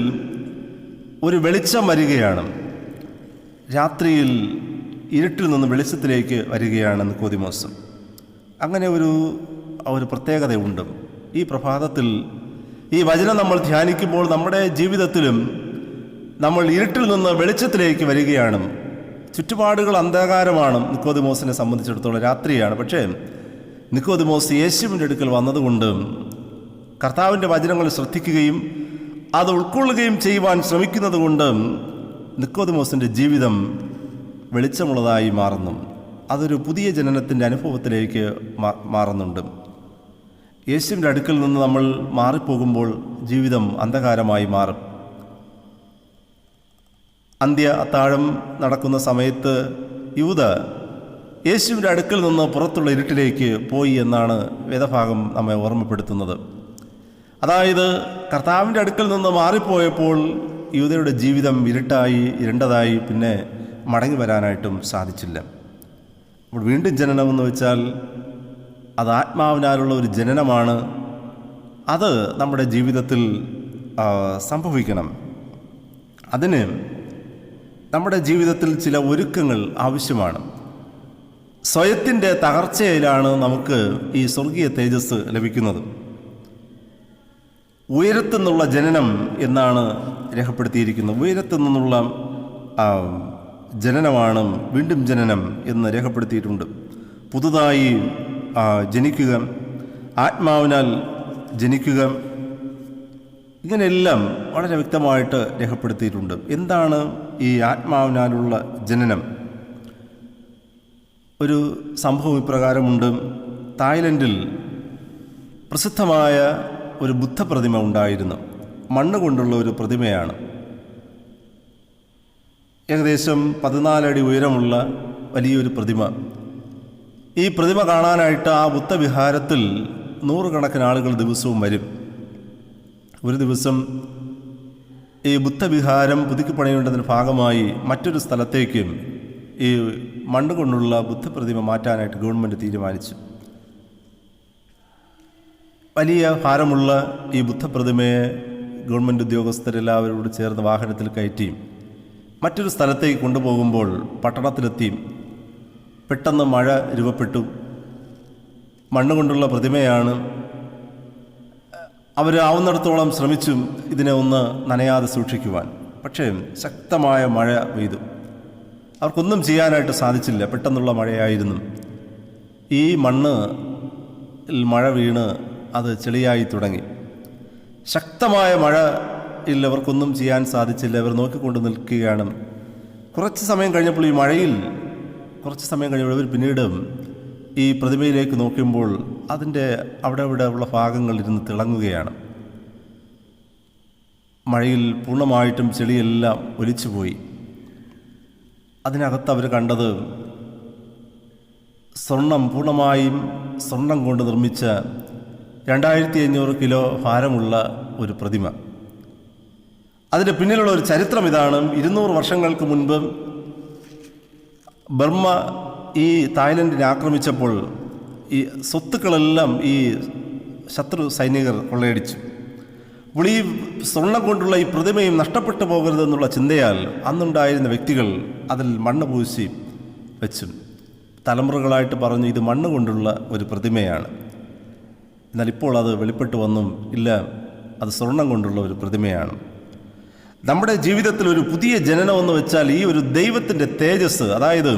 ഒരു വെളിച്ചം വരികയാണ്. രാത്രിയിൽ ഇരുട്ടിൽ നിന്ന് വെളിച്ചത്തിലേക്ക് വരികയാണ് നിക്കോദിമോസ്. അങ്ങനെ ഒരു പ്രത്യേകതയുണ്ട്. ഈ പ്രഭാതത്തിൽ ഈ വചനം നമ്മൾ ധ്യാനിക്കുമ്പോൾ നമ്മുടെ ജീവിതത്തിലും നമ്മൾ ഇരുട്ടിൽ നിന്ന് വെളിച്ചത്തിലേക്ക് വരികയാണ്. ചുറ്റുപാടുകൾ അന്ധകാരമാണ് നിക്കോദിമോസിനെ സംബന്ധിച്ചിടത്തോളം, രാത്രിയാണ്. പക്ഷേ നിക്കോദിമോസ് യേശുവിൻ്റെ അടുക്കൽ വന്നതുകൊണ്ട് കർത്താവിൻ്റെ വചനങ്ങൾ ശ്രദ്ധിക്കുകയും അത് ഉൾക്കൊള്ളുകയും ചെയ്യുവാൻ ശ്രമിക്കുന്നത് കൊണ്ട് നിക്കോദിമോസിൻ്റെ ജീവിതം വെളിച്ചമുള്ളതായി മാറുന്നു. അതൊരു പുതിയ ജനനത്തിൻ്റെ അനുഭവത്തിലേക്ക് മാറുന്നുണ്ട്. യേശുവിൻ്റെ അടുക്കൽ നിന്ന് നമ്മൾ മാറിപ്പോകുമ്പോൾ ജീവിതം അന്ധകാരമായി മാറും. അന്ത്യ അത്താഴം നടക്കുന്ന സമയത്ത് യൂദ യേശുവിൻ്റെ അടുക്കൽ നിന്ന് പുറത്തുള്ള ഇരുട്ടിലേക്ക് പോയി എന്നാണ് വേദഭാഗം നമ്മെ ഓർമ്മപ്പെടുത്തുന്നത്. അതായത് കർത്താവിൻ്റെ അടുക്കൽ നിന്ന് മാറിപ്പോയപ്പോൾ യൂദയുടെ ജീവിതം ഇരുണ്ടതായി, പിന്നെ മടങ്ങി വരാനായിട്ടും സാധിച്ചില്ല. അപ്പോൾ വീണ്ടും ജനനമെന്ന് വെച്ചാൽ അത് ആത്മാവിനാലുള്ള ഒരു ജനനമാണ്. അത് നമ്മുടെ ജീവിതത്തിൽ സംഭവിക്കണം. അതിന് നമ്മുടെ ജീവിതത്തിൽ ചില ഒരുക്കങ്ങൾ ആവശ്യമാണ്. സ്വയത്തിൻ്റെ തകർച്ചയിലാണ് നമുക്ക് ഈ സ്വർഗീയ തേജസ് ലഭിക്കുന്നത്. ഉയരത്തു നിന്നുള്ള ജനനം എന്നാണ് രേഖപ്പെടുത്തിയിരിക്കുന്നത്. ഉയരത്തു നിന്നുള്ള ജനനമാണ് വീണ്ടും ജനനം എന്ന് രേഖപ്പെടുത്തിയിട്ടുണ്ട്. പുതുതായി ജനിക്കുക, ആത്മാവിനാൽ ജനിക്കുക, ഇങ്ങനെയെല്ലാം വളരെ വ്യക്തമായിട്ട് രേഖപ്പെടുത്തിയിട്ടുണ്ട്. എന്താണ് ഈ ആത്മാവിനാലുള്ള ജനനം? ഒരു സംഭവം ഇപ്രകാരമുണ്ട്. തായ്ലൻഡിൽ പ്രസിദ്ധമായ ഒരു ബുദ്ധപ്രതിമ ഉണ്ടായിരുന്നു. മണ്ണ് കൊണ്ടുള്ള ഒരു പ്രതിമയാണ്. ഏകദേശം 14 അടി ഉയരമുള്ള വലിയൊരു പ്രതിമ. ഈ പ്രതിമ കാണാനായിട്ട് ആ ബുദ്ധവിഹാരത്തിൽ 100 കണക്കിന് ആളുകൾ ദിവസവും വരും. ഒരു ദിവസം ഈ ബുദ്ധവിഹാരം പുതുക്കിപ്പണിയേണ്ടതിൻ്റെ ഭാഗമായി മറ്റൊരു സ്ഥലത്തേക്ക് ഈ മണ്ണ് കൊണ്ടുള്ള ബുദ്ധപ്രതിമ മാറ്റാനായിട്ട് ഗവൺമെൻറ് തീരുമാനിച്ചു. വലിയ ഭാരമുള്ള ഈ ബുദ്ധപ്രതിമയെ ഗവൺമെൻറ് ഉദ്യോഗസ്ഥരെല്ലാവരോട് ചേർന്ന് വാഹനത്തിൽ കയറ്റി മറ്റൊരു സ്ഥലത്തേക്ക് കൊണ്ടുപോകുമ്പോൾ പട്ടണത്തിലെത്തി. പെട്ടെന്ന് മഴ രൂപപ്പെട്ടു. മണ്ണ് കൊണ്ടുള്ള പ്രതിമയാണ്. അവർ ആവുന്നിടത്തോളം ശ്രമിച്ചു ഇതിനെ ഒന്ന് നനയാതെ സൂക്ഷിക്കുവാൻ. പക്ഷേ ശക്തമായ മഴ പെയ്തു. അവർക്കൊന്നും ചെയ്യാനായിട്ട് സാധിച്ചില്ല. പെട്ടെന്നുള്ള മഴയായിരുന്നു. ഈ മഴ വീണ് അത് ചെളിയായി തുടങ്ങി. ശക്തമായ മഴയിൽ അവർക്കൊന്നും ചെയ്യാൻ സാധിച്ചില്ല. അവർ നോക്കിക്കൊണ്ട് നിൽക്കുകയാണ്. കുറച്ച് സമയം കഴിഞ്ഞപ്പോൾ അവർ പിന്നീട് ഈ പ്രതിമയിലേക്ക് നോക്കുമ്പോൾ അതിൻ്റെ അവിടെ ഉള്ള ഭാഗങ്ങൾ ഇരുന്ന് തിളങ്ങുകയാണ്. മഴയിൽ പൂർണ്ണമായിട്ടും ചെളിയെല്ലാം ഒലിച്ചുപോയി. അതിനകത്ത് അവർ കണ്ടത് പൂർണ്ണമായും സ്വർണം കൊണ്ട് നിർമ്മിച്ച 2500 കിലോ ഭാരമുള്ള ഒരു പ്രതിമ. അതിൻ്റെ പിന്നിലുള്ള ഒരു ചരിത്രം ഇതാണ്. 200 വർഷങ്ങൾക്ക് മുൻപ് ബർമ്മ ഈ തായ്ലൻഡിനെ ആക്രമിച്ചപ്പോൾ ഈ സ്വത്തുക്കളെല്ലാം ഈ ശത്രു സൈനികർ കൊള്ളയടിച്ചു. അപ്പോൾ ഈ സ്വർണ്ണം കൊണ്ടുള്ള ഈ പ്രതിമയും നഷ്ടപ്പെട്ടു പോകരുതെന്നുള്ള ചിന്തയാൽ അന്നുണ്ടായിരുന്ന വ്യക്തികൾ അതിൽ മണ്ണ് പൂശി വെച്ചു. തലമുറകളായിട്ട് പറഞ്ഞു ഇത് മണ്ണ് കൊണ്ടുള്ള ഒരു പ്രതിമയാണ്. എന്നാൽ ഇപ്പോൾ അത് വെളിപ്പെട്ട് വന്നും ഇല്ല, അത് സ്വർണം കൊണ്ടുള്ള ഒരു പ്രതിമയാണ്. നമ്മുടെ ജീവിതത്തിൽ ഒരു പുതിയ ജനനമെന്ന് വെച്ചാൽ ഈ ഒരു ദൈവത്തിൻ്റെ തേജസ്, അതായത്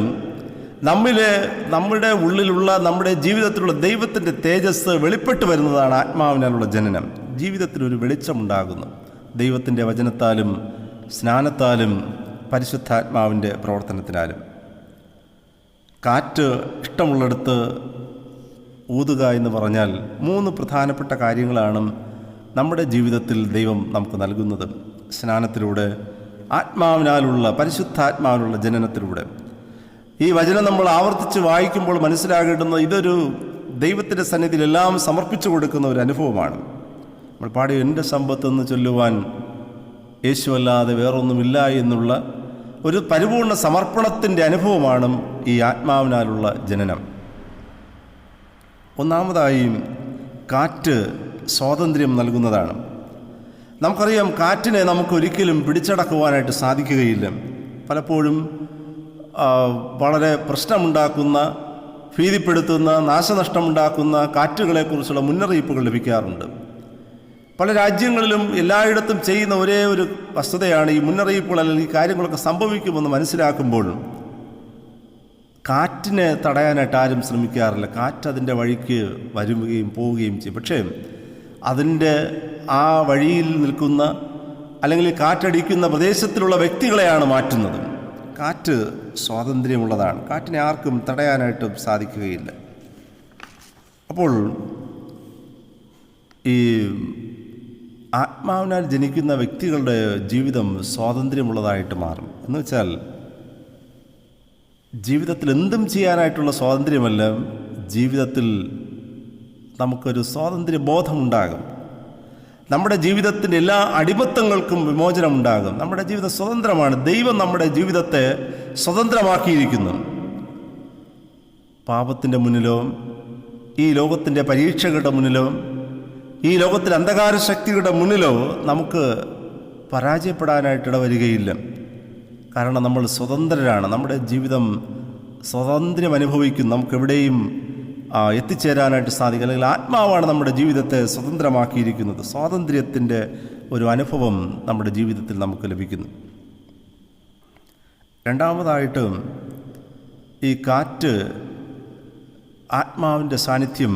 നമ്മുടെ ഉള്ളിലുള്ള നമ്മുടെ ജീവിതത്തിലുള്ള ദൈവത്തിൻ്റെ തേജസ് വെളിപ്പെട്ട് വരുന്നതാണ് ആത്മാവിനാലുള്ള ജനനം. ജീവിതത്തിലൊരു വെളിച്ചമുണ്ടാകുന്നു ദൈവത്തിൻ്റെ വചനത്താലും സ്നാനത്താലും പരിശുദ്ധാത്മാവിൻ്റെ പ്രവർത്തനത്തിനാലും. കാറ്റ് ഇഷ്ടമുള്ളിടത്ത് ഊതുക എന്ന് പറഞ്ഞാൽ 3 പ്രധാനപ്പെട്ട കാര്യങ്ങളാണ് നമ്മുടെ ജീവിതത്തിൽ ദൈവം നമുക്ക് നൽകുന്നത്. സ്നാനത്തിലൂടെ, ആത്മാവിനാലുള്ള പരിശുദ്ധാത്മാവിനുള്ള ജനനത്തിലൂടെ. ഈ വചനം നമ്മൾ ആവർത്തിച്ച് വായിക്കുമ്പോൾ മനസ്സിലാകേണ്ടുന്നത് ഇതൊരു ദൈവത്തിൻ്റെ സന്നിധിയിൽ എല്ലാം സമർപ്പിച്ചു കൊടുക്കുന്ന ഒരു അനുഭവമാണ്. നമ്മൾ പാടിയ എൻ്റെ സമ്പത്തെന്ന് ചൊല്ലുവാൻ യേശുവല്ലാതെ വേറൊന്നുമില്ല എന്നുള്ള ഒരു പരിപൂർണ സമർപ്പണത്തിൻ്റെ അനുഭവമാണ് ഈ ആത്മാവിനാലുള്ള ജനനം. ഒന്നാമതായി കാറ്റ് സ്വാതന്ത്ര്യം നൽകുന്നതാണ്. നമുക്കറിയാം, കാറ്റിനെ നമുക്കൊരിക്കലും പിടിച്ചടക്കുവാനായിട്ട് സാധിക്കുകയില്ല. പലപ്പോഴും വളരെ പ്രശ്നമുണ്ടാക്കുന്ന, ഭീതിപ്പെടുത്തുന്ന, നാശനഷ്ടമുണ്ടാക്കുന്ന കാറ്റുകളെക്കുറിച്ചുള്ള മുന്നറിയിപ്പുകൾ ലഭിക്കാറുണ്ട്. പല രാജ്യങ്ങളിലും എല്ലായിടത്തും ചെയ്യുന്ന ഒരേ ഒരു വസ്തുതയാണ് ഈ മുന്നറിയിപ്പുകൾ അല്ലെങ്കിൽ ഈ കാര്യങ്ങളൊക്കെ സംഭവിക്കുമെന്ന് മനസ്സിലാക്കുമ്പോൾ കാറ്റിനെ തടയാനായിട്ട് ആരും ശ്രമിക്കാറില്ല. കാറ്റ് അതിൻ്റെ വഴിക്ക് വരുകയും പോവുകയും ചെയ്യും. പക്ഷേ അതിൻ്റെ ആ വഴിയിൽ നിൽക്കുന്ന അല്ലെങ്കിൽ കാറ്റടിക്കുന്ന പ്രദേശത്തിലുള്ള വ്യക്തികളെയാണ് മാറ്റുന്നത്. കാറ്റ് സ്വാതന്ത്ര്യമുള്ളതാണ്. കാറ്റിനെ ആർക്കും തടയാനായിട്ടും സാധിക്കുകയില്ല. അപ്പോൾ ഈ ആത്മാവിനാൽ ജനിക്കുന്ന വ്യക്തികളുടെ ജീവിതം സ്വാതന്ത്ര്യമുള്ളതായിട്ട് മാറും. എന്ന് വെച്ചാൽ ജീവിതത്തിൽ എന്തും ചെയ്യാനായിട്ടുള്ള സ്വാതന്ത്ര്യമല്ല, ജീവിതത്തിൽ നമുക്കൊരു സ്വാതന്ത്ര്യബോധമുണ്ടാകും. നമ്മുടെ ജീവിതത്തിൻ്റെ എല്ലാ അടിമത്തങ്ങൾക്കും വിമോചനമുണ്ടാകും. നമ്മുടെ ജീവിതം സ്വതന്ത്രമാണ്. ദൈവം നമ്മുടെ ജീവിതത്തെ സ്വതന്ത്രമാക്കിയിരിക്കുന്നു. പാപത്തിൻ്റെ മുന്നിലോ ഈ ലോകത്തിൻ്റെ പരീക്ഷകളുടെ മുന്നിലോ ഈ ലോകത്തിലെ അന്ധകാര ശക്തിയുടെ മുന്നിലോ നമുക്ക് പരാജയപ്പെടാനായിട്ടിട വരികയില്ല. കാരണം നമ്മൾ സ്വതന്ത്രരാണ്. നമ്മുടെ ജീവിതം സ്വാതന്ത്ര്യം അനുഭവിക്കും. നമുക്കെവിടെയും എത്തിച്ചേരാനായിട്ട് സാധിക്കും. അല്ലെങ്കിൽ ആത്മാവാണ് നമ്മുടെ ജീവിതത്തെ സ്വതന്ത്രമാക്കിയിരിക്കുന്നത്. സ്വാതന്ത്ര്യത്തിൻ്റെ ഒരു അനുഭവം നമ്മുടെ ജീവിതത്തിൽ നമുക്ക് ലഭിക്കുന്നു. രണ്ടാമതായിട്ട് ഈ കാറ്റ്, ആത്മാവിൻ്റെ സാന്നിധ്യം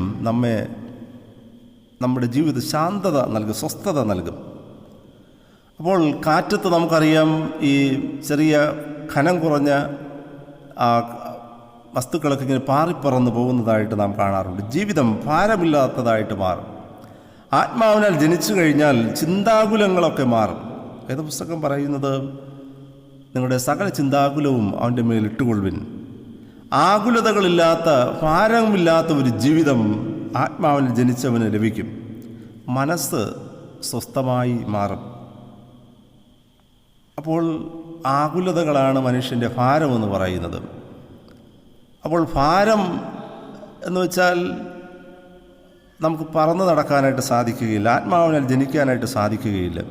നമ്മുടെ ജീവിത ശാന്തത നൽകും, സ്വസ്ഥത നൽകും. അപ്പോൾ കാറ്റത്ത് നമുക്കറിയാം, ഈ ചെറിയ ഖനം കുറഞ്ഞ വസ്തുക്കളൊക്കെ ഇങ്ങനെ പാറിപ്പറന്ന് പോകുന്നതായിട്ട് നാം കാണാറുണ്ട്. ജീവിതം ഭാരമില്ലാത്തതായിട്ട് മാറും. ആത്മാവിനാൽ ജനിച്ചു കഴിഞ്ഞാൽ ചിന്താകുലങ്ങളൊക്കെ മാറും. വേദപുസ്തകം പറയുന്നത്, നിങ്ങളുടെ സകല ചിന്താകുലവും അവൻ്റെ മേൽ ഇട്ടുകൊള്ളുവിൻ. ആകുലതകളില്ലാത്ത, ഭാരമില്ലാത്ത ഒരു ജീവിതം ആത്മാവിൽ ജനിച്ചവന് ലഭിക്കും. മനസ്സ് സ്വസ്ഥമായി മാറും. അപ്പോൾ ആകുലതകളാണ് മനുഷ്യൻ്റെ ഭാരമെന്ന് പറയുന്നത്. അപ്പോൾ ഭാരം എന്ന് വെച്ചാൽ നമുക്ക് പറന്ന് നടക്കാനായിട്ട് സാധിക്കുകയില്ല, ആത്മാവിനാൽ ജനിക്കാനായിട്ട് സാധിക്കുകയില്ല.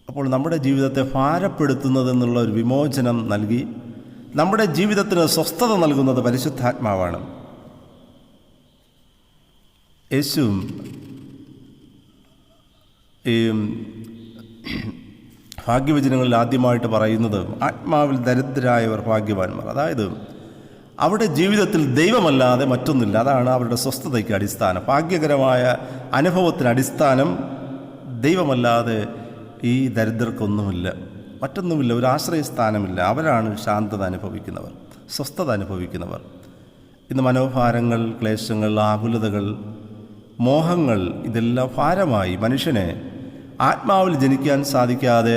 അപ്പോൾ നമ്മുടെ ജീവിതത്തെ ഭാരപ്പെടുത്തുന്നതെന്നുള്ള ഒരു വിമോചനം നൽകി നമ്മുടെ ജീവിതത്തിന് സ്വസ്ഥത നൽകുന്നത് പരിശുദ്ധാത്മാവാണ്. യേശു ഈ ഭാഗ്യവചനങ്ങളിൽ ആദ്യമായിട്ട് പറയുന്നത്, ആത്മാവിൽ ദരിദ്രരായവർ ഭാഗ്യവാന്മാർ. അതായത് അവിടെ ജീവിതത്തിൽ ദൈവമല്ലാതെ മറ്റൊന്നില്ല. അതാണ് അവരുടെ സ്വസ്ഥതയ്ക്ക് അടിസ്ഥാനം. ഭാഗ്യകരമായ അനുഭവത്തിന് അടിസ്ഥാനം ദൈവമല്ലാതെ ഈ ദരിദ്രർക്കൊന്നുമില്ല, മറ്റൊന്നുമില്ല, ഒരു ആശ്രയസ്ഥാനമില്ല. അവരാണ് ശാന്തത അനുഭവിക്കുന്നവർ, സ്വസ്ഥത അനുഭവിക്കുന്നവർ. ഇന്ന് മനോഭാരങ്ങൾ, ക്ലേശങ്ങൾ, ആകുലതകൾ, മോഹങ്ങൾ, ഇതെല്ലാം ഭാരമായി മനുഷ്യനെ ആത്മാവിൽ ജനിക്കാൻ സാധിക്കാതെ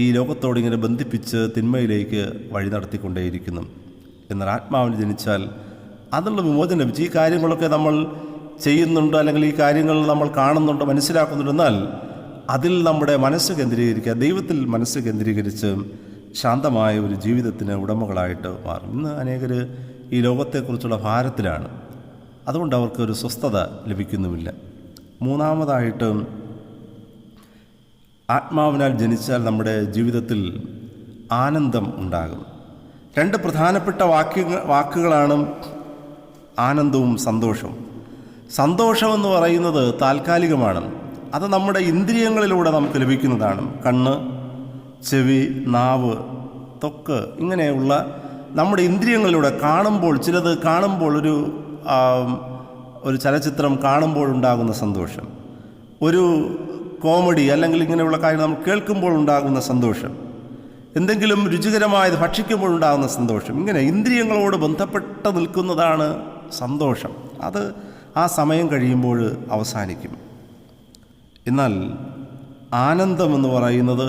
ഈ ലോകത്തോടിങ്ങനെ ബന്ധിപ്പിച്ച് തിന്മയിലേക്ക് വഴി നടത്തിക്കൊണ്ടേയിരിക്കുന്നു. എന്നാൽ ആത്മാവിൽ ജനിച്ചാൽ അതിനുള്ള വിമോചനം ലഭിച്ചു. ഈ കാര്യങ്ങളൊക്കെ നമ്മൾ ചെയ്യുന്നുണ്ട്, അല്ലെങ്കിൽ ഈ കാര്യങ്ങൾ നമ്മൾ കാണുന്നുണ്ട്, മനസ്സിലാക്കുന്നുണ്ട്. എന്നാൽ അതിൽ നമ്മുടെ മനസ്സ് കേന്ദ്രീകരിക്കുക, ദൈവത്തിൽ മനസ്സ് കേന്ദ്രീകരിച്ച് ശാന്തമായ ഒരു ജീവിതത്തിന് ഉടമകളായിട്ട് മാറും. ഇന്ന് അനേകർ ഈ ലോകത്തെക്കുറിച്ചുള്ള ഭാരത്തിലാണ്. അതുകൊണ്ട് അവർക്കൊരു സ്വസ്ഥത ലഭിക്കുന്നുമില്ല. മൂന്നാമതായിട്ട്, ആത്മാവിനാൽ ജനിച്ചാൽ നമ്മുടെ ജീവിതത്തിൽ ആനന്ദം ഉണ്ടാകും. രണ്ട് പ്രധാനപ്പെട്ട വാക്കുകളാണ് ആനന്ദവും സന്തോഷവും. സന്തോഷമെന്ന് പറയുന്നത് താൽക്കാലികമാണ്. അത് നമ്മുടെ ഇന്ദ്രിയങ്ങളിലൂടെ നമുക്ക് ലഭിക്കുന്നതാണ്. കണ്ണ്, ചെവി, നാവ്, ത്വക്ക്, ഇങ്ങനെയുള്ള നമ്മുടെ ഇന്ദ്രിയങ്ങളിലൂടെ കാണുമ്പോൾ, ചിലത് കാണുമ്പോൾ, ഒരു ചലച്ചിത്രം കാണുമ്പോഴുണ്ടാകുന്ന സന്തോഷം, ഒരു കോമഡി അല്ലെങ്കിൽ ഇങ്ങനെയുള്ള കാര്യങ്ങൾ നമ്മൾ കേൾക്കുമ്പോൾ ഉണ്ടാകുന്ന സന്തോഷം, എന്തെങ്കിലും രുചികരമായത് ഭക്ഷിക്കുമ്പോഴുണ്ടാകുന്ന സന്തോഷം, ഇങ്ങനെ ഇന്ദ്രിയങ്ങളോട് ബന്ധപ്പെട്ട് നിൽക്കുന്നതാണ് സന്തോഷം. അത് ആ സമയം കഴിയുമ്പോൾ അവസാനിക്കും. എന്നാൽ ആനന്ദമെന്ന് പറയുന്നത്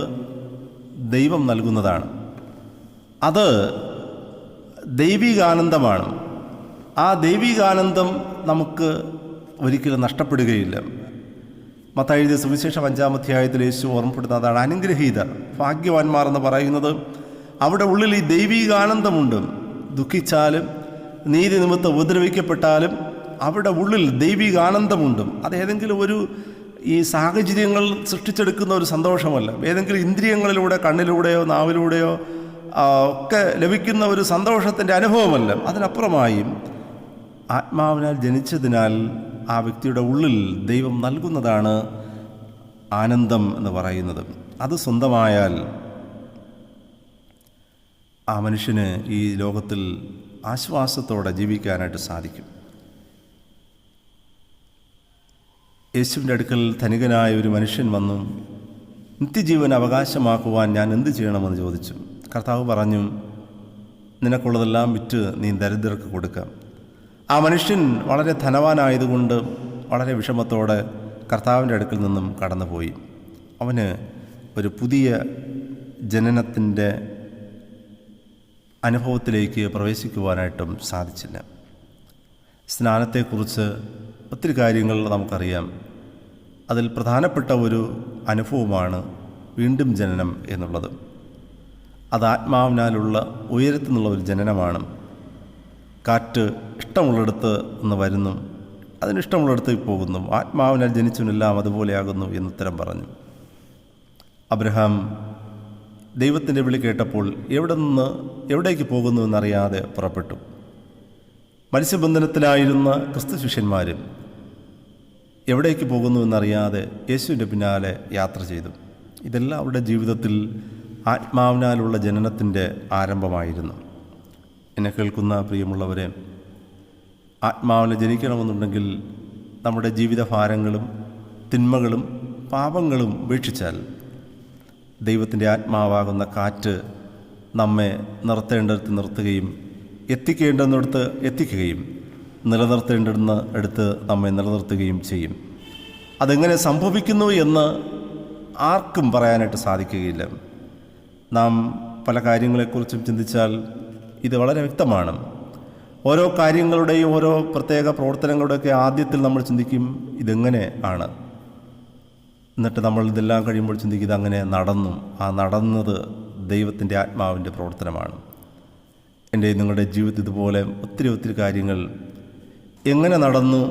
ദൈവം നൽകുന്നതാണ്. അത് ദൈവികാനന്ദമാണ്. ആ ദൈവികാനന്ദം നമുക്ക് ഒരിക്കലും നഷ്ടപ്പെടുകയില്ല. മത്തായി എഴുതിയ സുവിശേഷം 5-ാം അധ്യായത്തിൽ യേശു ഓർമ്മപ്പെടുത്തുന്നതാണ് അനുഗ്രഹീതർ, ഭാഗ്യവാന്മാർ എന്ന് പറയുന്നത്. അവിടെ ഉള്ളിൽ ഈ ദൈവികാനന്ദമുണ്ട്. ദുഃഖിച്ചാലും നീതി നിമിത്തം ഉപദ്രവിക്കപ്പെട്ടാലും അവിടെ ഉള്ളിൽ ദൈവികാനന്ദമുണ്ട്. അത് ഏതെങ്കിലും ഒരു ഈ സാഹചര്യങ്ങൾ സൃഷ്ടിച്ചെടുക്കുന്ന ഒരു സന്തോഷമല്ല, ഏതെങ്കിലും ഇന്ദ്രിയങ്ങളിലൂടെ, കണ്ണിലൂടെയോ നാവിലൂടെയോ ഒക്കെ ലഭിക്കുന്ന ഒരു സന്തോഷത്തിൻ്റെ അനുഭവമല്ല. അതിനപ്പുറമായും ആത്മാവിനാൽ ജനിച്ചതിനാൽ ആ വ്യക്തിയുടെ ഉള്ളിൽ ദൈവം നൽകുന്നതാണ് ആനന്ദം എന്ന് പറയുന്നത്. അത് സ്വന്തമായാൽ ആ മനുഷ്യന് ഈ ലോകത്തിൽ ആശ്വാസത്തോടെ ജീവിക്കാനായിട്ട് സാധിക്കും. യേശുവിൻ്റെ അടുക്കൽ ധനികനായ ഒരു മനുഷ്യൻ വന്നു, നിത്യജീവൻ അവകാശമാക്കുവാൻ ഞാൻ എന്ത് ചെയ്യണമെന്ന് ചോദിച്ചു. കർത്താവ് പറഞ്ഞു, നിനക്കുള്ളതെല്ലാം വിറ്റ് നീ ദരിദ്രർക്ക് കൊടുക്കാം. ആ മനുഷ്യൻ വളരെ ധനവാനായതുകൊണ്ട് വളരെ വിഷമത്തോടെ കർത്താവിൻ്റെ അടുക്കൽ നിന്നും കടന്നുപോയി. അവന് ഒരു പുതിയ ജനനത്തിൻ്റെ അനുഭവത്തിലേക്ക് പ്രവേശിക്കുവാനായിട്ടും സാധിച്ചില്ല. സ്നാനത്തെക്കുറിച്ച് ഒത്തിരി കാര്യങ്ങൾ നമുക്കറിയാം. അതിൽ പ്രധാനപ്പെട്ട ഒരു അനുഭവമാണ് വീണ്ടും ജനനം എന്നുള്ളത്. അത് ആത്മാവിനാലുള്ള ഉയരത്തു നിന്നുള്ള ഒരു ജനനമാണ്. കാറ്റ് ഇഷ്ടമുള്ളിടത്ത് നിന്ന് വരുന്നു, അതിനിഷ്ടമുള്ളിടത്ത് പോകുന്നു. ആത്മാവിനാൽ ജനിച്ചവനെല്ലാം അതുപോലെയാകുന്നു എന്നുത്തരം പറഞ്ഞു. അബ്രഹാം ദൈവത്തിൻ്റെ വിളി കേട്ടപ്പോൾ എവിടേക്ക് പോകുന്നു എന്നറിയാതെ പുറപ്പെട്ടു. മത്സ്യബന്ധനത്തിലായിരുന്ന ക്രിസ്തു ശിഷ്യന്മാരും എവിടേക്ക് പോകുന്നു എന്നറിയാതെ യേശുവിൻ്റെ പിന്നാലെ യാത്ര ചെയ്തു. ഇതെല്ലാം അവരുടെ ജീവിതത്തിൽ ആത്മാവിനാലുള്ള ജനനത്തിൻ്റെ ആരംഭമായിരുന്നു. എന്നെ കേൾക്കുന്ന പ്രിയമുള്ളവരെ, ആത്മാവിനെ ജനിക്കണമെന്നുണ്ടെങ്കിൽ നമ്മുടെ ജീവിതഭാരങ്ങളും തിന്മകളും പാപങ്ങളും ഉപേക്ഷിച്ചാൽ ദൈവത്തിൻ്റെ ആത്മാവാകുന്ന കാറ്റ് നമ്മെ നിർത്തേണ്ടിടത്ത് നിർത്തുകയും എത്തിക്കേണ്ടുന്നിടത്ത് എത്തിക്കുകയും നിലനിർത്തേണ്ടിടത്ത് നമ്മെ നിലനിർത്തുകയും ചെയ്യും. അതെങ്ങനെ സംഭവിക്കുന്നു എന്ന് ആർക്കും പറയാനായിട്ട് സാധിക്കുകയില്ല. നാം പല കാര്യങ്ങളെക്കുറിച്ചും ചിന്തിച്ചാൽ ഇത് വളരെ വ്യക്തമാണ്. ഓരോ കാര്യങ്ങളുടെയും ഓരോ പ്രത്യേക പ്രവർത്തനങ്ങളുടെയൊക്കെ ആദ്യത്തിൽ നമ്മൾ ചിന്തിക്കും ഇതെങ്ങനെ ആണ്. എന്നിട്ട് നമ്മൾ ഇതെല്ലാം കഴിയുമ്പോൾ ചിന്തിക്കും ഇതങ്ങനെ നടന്നു. ആ നടന്നത് ദൈവത്തിൻ്റെ ആത്മാവിൻ്റെ പ്രവർത്തനമാണ്. എൻ്റെ നിങ്ങളുടെ ജീവിതത്തിൽ ഇതുപോലെ ഒത്തിരി കാര്യങ്ങൾ എങ്ങനെ നടന്നു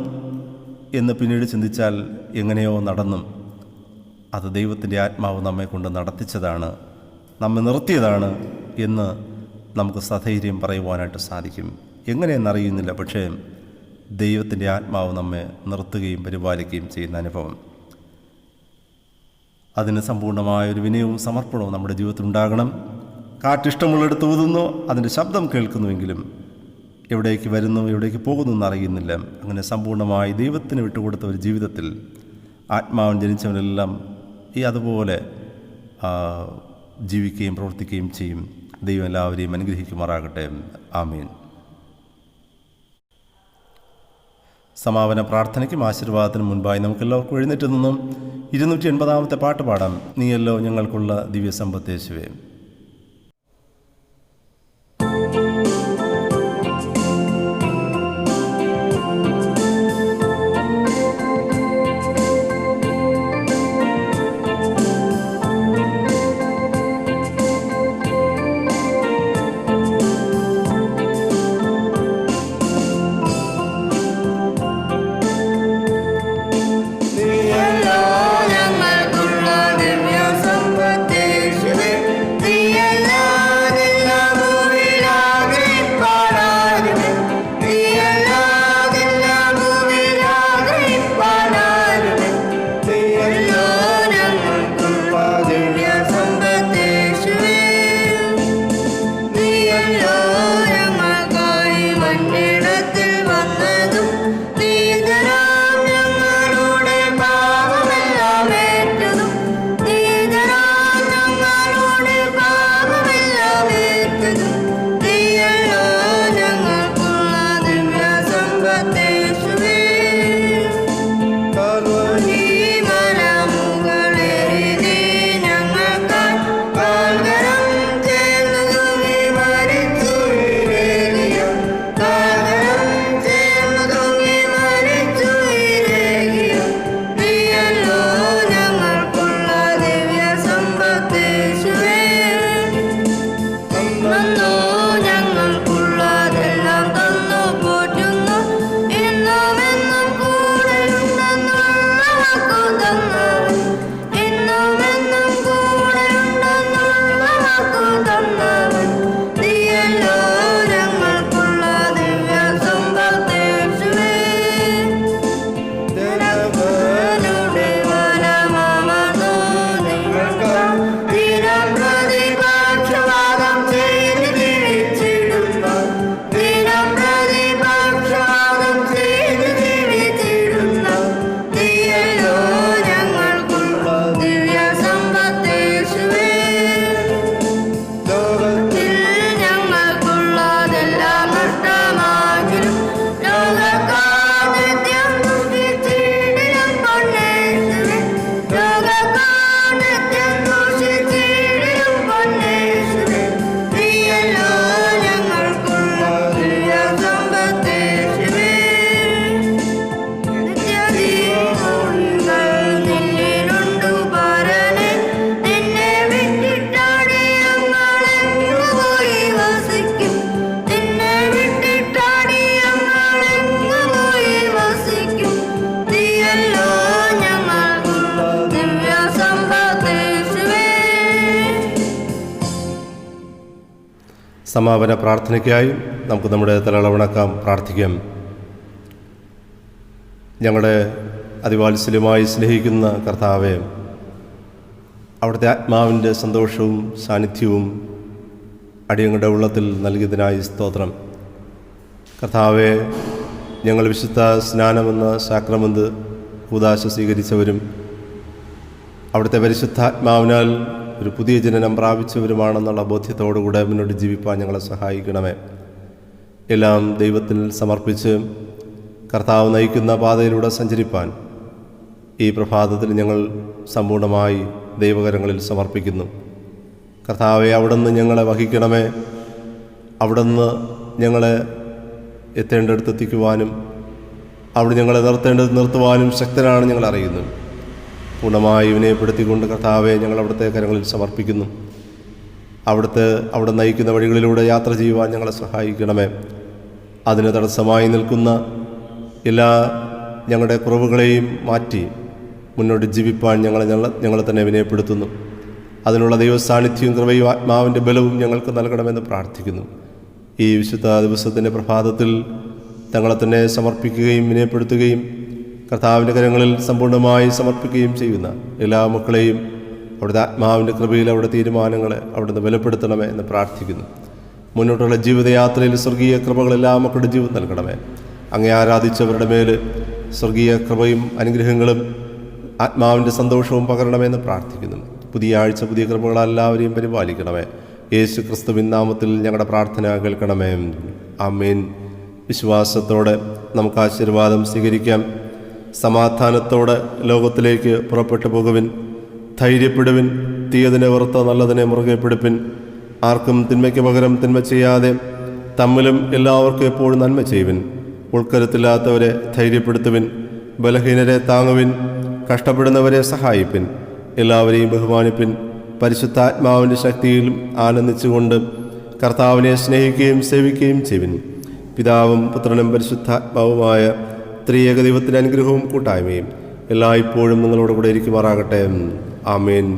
എന്ന് പിന്നീട് ചിന്തിച്ചാൽ എങ്ങനെയോ നടന്നു. അത് ദൈവത്തിൻ്റെ ആത്മാവ് നമ്മെ കൊണ്ട് നടത്തിച്ചതാണ്, നമ്മെ നിർത്തിയതാണ് എന്ന് നമുക്ക് സധൈര്യം പറയുവാനായിട്ട് സാധിക്കും. എങ്ങനെയെന്നറിയുന്നില്ല, പക്ഷേ ദൈവത്തിൻ്റെ ആത്മാവ് നമ്മെ നിർത്തുകയും പരിപാലിക്കുകയും ചെയ്യുന്ന അനുഭവം, അതിന് സമ്പൂർണ്ണമായൊരു വിനയവും സമർപ്പണവും നമ്മുടെ ജീവിതത്തിൽ ഉണ്ടാകണം. കാറ്റിഷ്ടമുള്ളിടത്ത് ഊതുന്നു, അതിൻ്റെ ശബ്ദം കേൾക്കുന്നുവെങ്കിലും എവിടേക്ക് വരുന്നു എവിടേക്ക് പോകുന്നു എന്നറിയുന്നില്ല. അങ്ങനെ സമ്പൂർണ്ണമായി ദൈവത്തിന് വിട്ടുകൊടുത്ത ഒരു ജീവിതത്തിൽ ആത്മാവൻ ജനിച്ചവരെല്ലാം അതുപോലെ ജീവിക്കുകയും പ്രവർത്തിക്കുകയും ചെയ്യും. ദൈവം എല്ലാവരെയും അനുഗ്രഹിക്കുമാറാകട്ടെ. ആമീൻ. സമാപന പ്രാർത്ഥനയ്ക്കും ആശീർവാദത്തിനും മുൻപായി നമുക്കെല്ലാവർക്കും എഴുന്നേറ്റ് നിന്നും 280-ാമത്തെ പാട്ട് പാടാം. നീയല്ലോ ഞങ്ങൾക്കുള്ള ദിവ്യസമ്പത്ത് യേശുവേ. ഞങ്ങൾക്കുള്ള ദിവ്യസമ്പത്ത് യേശുവേ. സമാപന പ്രാർത്ഥനയ്ക്കായി നമുക്ക് നമ്മുടെ തലകള വണക്കാം, പ്രാർത്ഥിക്കാം. ഞങ്ങളുടെ അതിവാത്സല്യമായി സ്നേഹിക്കുന്ന കർത്താവെ, അവിടുത്തെ ആത്മാവിൻ്റെ സന്തോഷവും സാന്നിധ്യവും അടിയങ്ങളുടെ ഉള്ളത്തിൽ നൽകിയതിനായി സ്തോത്രം. കർത്താവെ, ഞങ്ങൾ വിശുദ്ധ സ്നാനമെന്ന സാക്രമെന്ത് കൂദാശ സ്വീകരിച്ചവരും അവിടുത്തെ പരിശുദ്ധാത്മാവിനാൽ ഒരു പുതിയ ജനനം പ്രാപിച്ചവരുമാണെന്നുള്ള ബോധ്യത്തോടുകൂടെ മുന്നോട്ട് ജീവിപ്പാൻ ഞങ്ങളെ സഹായിക്കണമേ. എല്ലാം ദൈവത്തിൽ സമർപ്പിച്ച് കർത്താവ് നയിക്കുന്ന പാതയിലൂടെ സഞ്ചരിപ്പാൻ ഈ പ്രഭാതത്തിൽ ഞങ്ങൾ സമ്പൂർണ്ണമായി ദൈവകരങ്ങളിൽ സമർപ്പിക്കുന്നു. കർത്താവെ, അവിടുന്ന് ഞങ്ങളെ വഹിക്കണമേ. അവിടുന്ന് ഞങ്ങളെ എത്തേണ്ടടുത്ത് എത്തിക്കുവാനും അവിടെ ഞങ്ങളെ നിർത്തേണ്ടത് നിർത്തുവാനും ശക്തനാണ് ഞങ്ങൾ അറിയുന്നു. പൂർണ്ണമായി വിനയപ്പെടുത്തിക്കൊണ്ട് കർത്താവെ, ഞങ്ങൾ അവിടുത്തെ കരങ്ങളിൽ സമർപ്പിക്കുന്നു. അവിടെ നയിക്കുന്ന വഴികളിലൂടെ യാത്ര ചെയ്യുവാൻ ഞങ്ങളെ സഹായിക്കണമേ. അതിന് തടസ്സമായി നിൽക്കുന്ന എല്ലാ ഞങ്ങളുടെ കുറവുകളെയും മാറ്റി മുന്നോട്ട് ജീവിപ്പാൻ ഞങ്ങളെ തന്നെ വിനയപ്പെടുത്തുന്നു. അതിനുള്ള ദൈവ സാന്നിധ്യവും കൃപയും ആത്മാവിൻ്റെ ബലവും ഞങ്ങൾക്ക് നൽകണമെന്ന് പ്രാർത്ഥിക്കുന്നു. ഈ വിശുദ്ധ ദിവസത്തിൻ്റെ പ്രഭാതത്തിൽ തങ്ങളെ തന്നെ സമർപ്പിക്കുകയും വിനയപ്പെടുത്തുകയും കർത്താവിൻ്റെ കരങ്ങളിൽ സമ്പൂർണ്ണമായി സമർപ്പിക്കുകയും ചെയ്യുന്ന എല്ലാ മക്കളെയും അവിടുത്തെ ആത്മാവിൻ്റെ കൃപയിൽ അവരുടെ തീരുമാനങ്ങളെ അവിടുന്ന് ബലപ്പെടുത്തണമേ എന്ന് പ്രാർത്ഥിക്കുന്നു. മുന്നോട്ടുള്ള ജീവിതയാത്രയിൽ സ്വർഗീയ കൃപകൾ എല്ലാ മക്കളുടെ ജീവിതം നൽകണമേ. അങ്ങേ ആരാധിച്ചവരുടെ മേൽ സ്വർഗീയ കൃപയും അനുഗ്രഹങ്ങളും ആത്മാവിൻ്റെ സന്തോഷവും പകരണമെന്ന് പ്രാർത്ഥിക്കുന്നു. പുതിയ ആഴ്ച പുതിയ കൃപകൾ എല്ലാവരെയും പരിപാലിക്കണമേ. യേശു ക്രിസ്തുവിൻ നാമത്തിൽ ഞങ്ങളുടെ പ്രാർത്ഥന കേൾക്കണമേ. ആമേൻ. വിശ്വാസത്തോടെ നമുക്ക് ആശീർവാദം സ്വീകരിക്കാം. സമാധാനത്തോടെ ലോകത്തിലേക്ക് പുറപ്പെട്ടു പോകുവിൻ. ധൈര്യപ്പെടുവിൻ. തീയതിനെ വെറുത്ത നല്ലതിനെ മുറുകെ പിടിപ്പിൻ. ആർക്കും തിന്മയ്ക്ക് പകരം തിന്മ ചെയ്യാതെ തമ്മിലും എല്ലാവർക്കും എപ്പോഴും നന്മ ചെയ്യുവിൻ. ഉൾക്കരുത്തില്ലാത്തവരെ ധൈര്യപ്പെടുത്തുവിൻ. ബലഹീനരെ താങ്ങുവിൻ. കഷ്ടപ്പെടുന്നവരെ സഹായിപ്പിൻ. എല്ലാവരെയും ബഹുമാനിപ്പിൻ. പരിശുദ്ധാത്മാവിൻ്റെ ശക്തിയിലും ആനന്ദിച്ചുകൊണ്ട് കർത്താവിനെ സ്നേഹിക്കുകയും സേവിക്കുകയും ചെയ്യുവിൻ. പിതാവും പുത്രനും പരിശുദ്ധാത്മാവുമായ ത്രിയേക ദൈവത്തിൻ്റെ അനുഗ്രഹവും കൂട്ടായ്മയും എല്ലായ്പ്പോഴും നിങ്ങളോട് കൂടെ ഇരിക്കുമാറാകട്ടെ. ആമേൻ.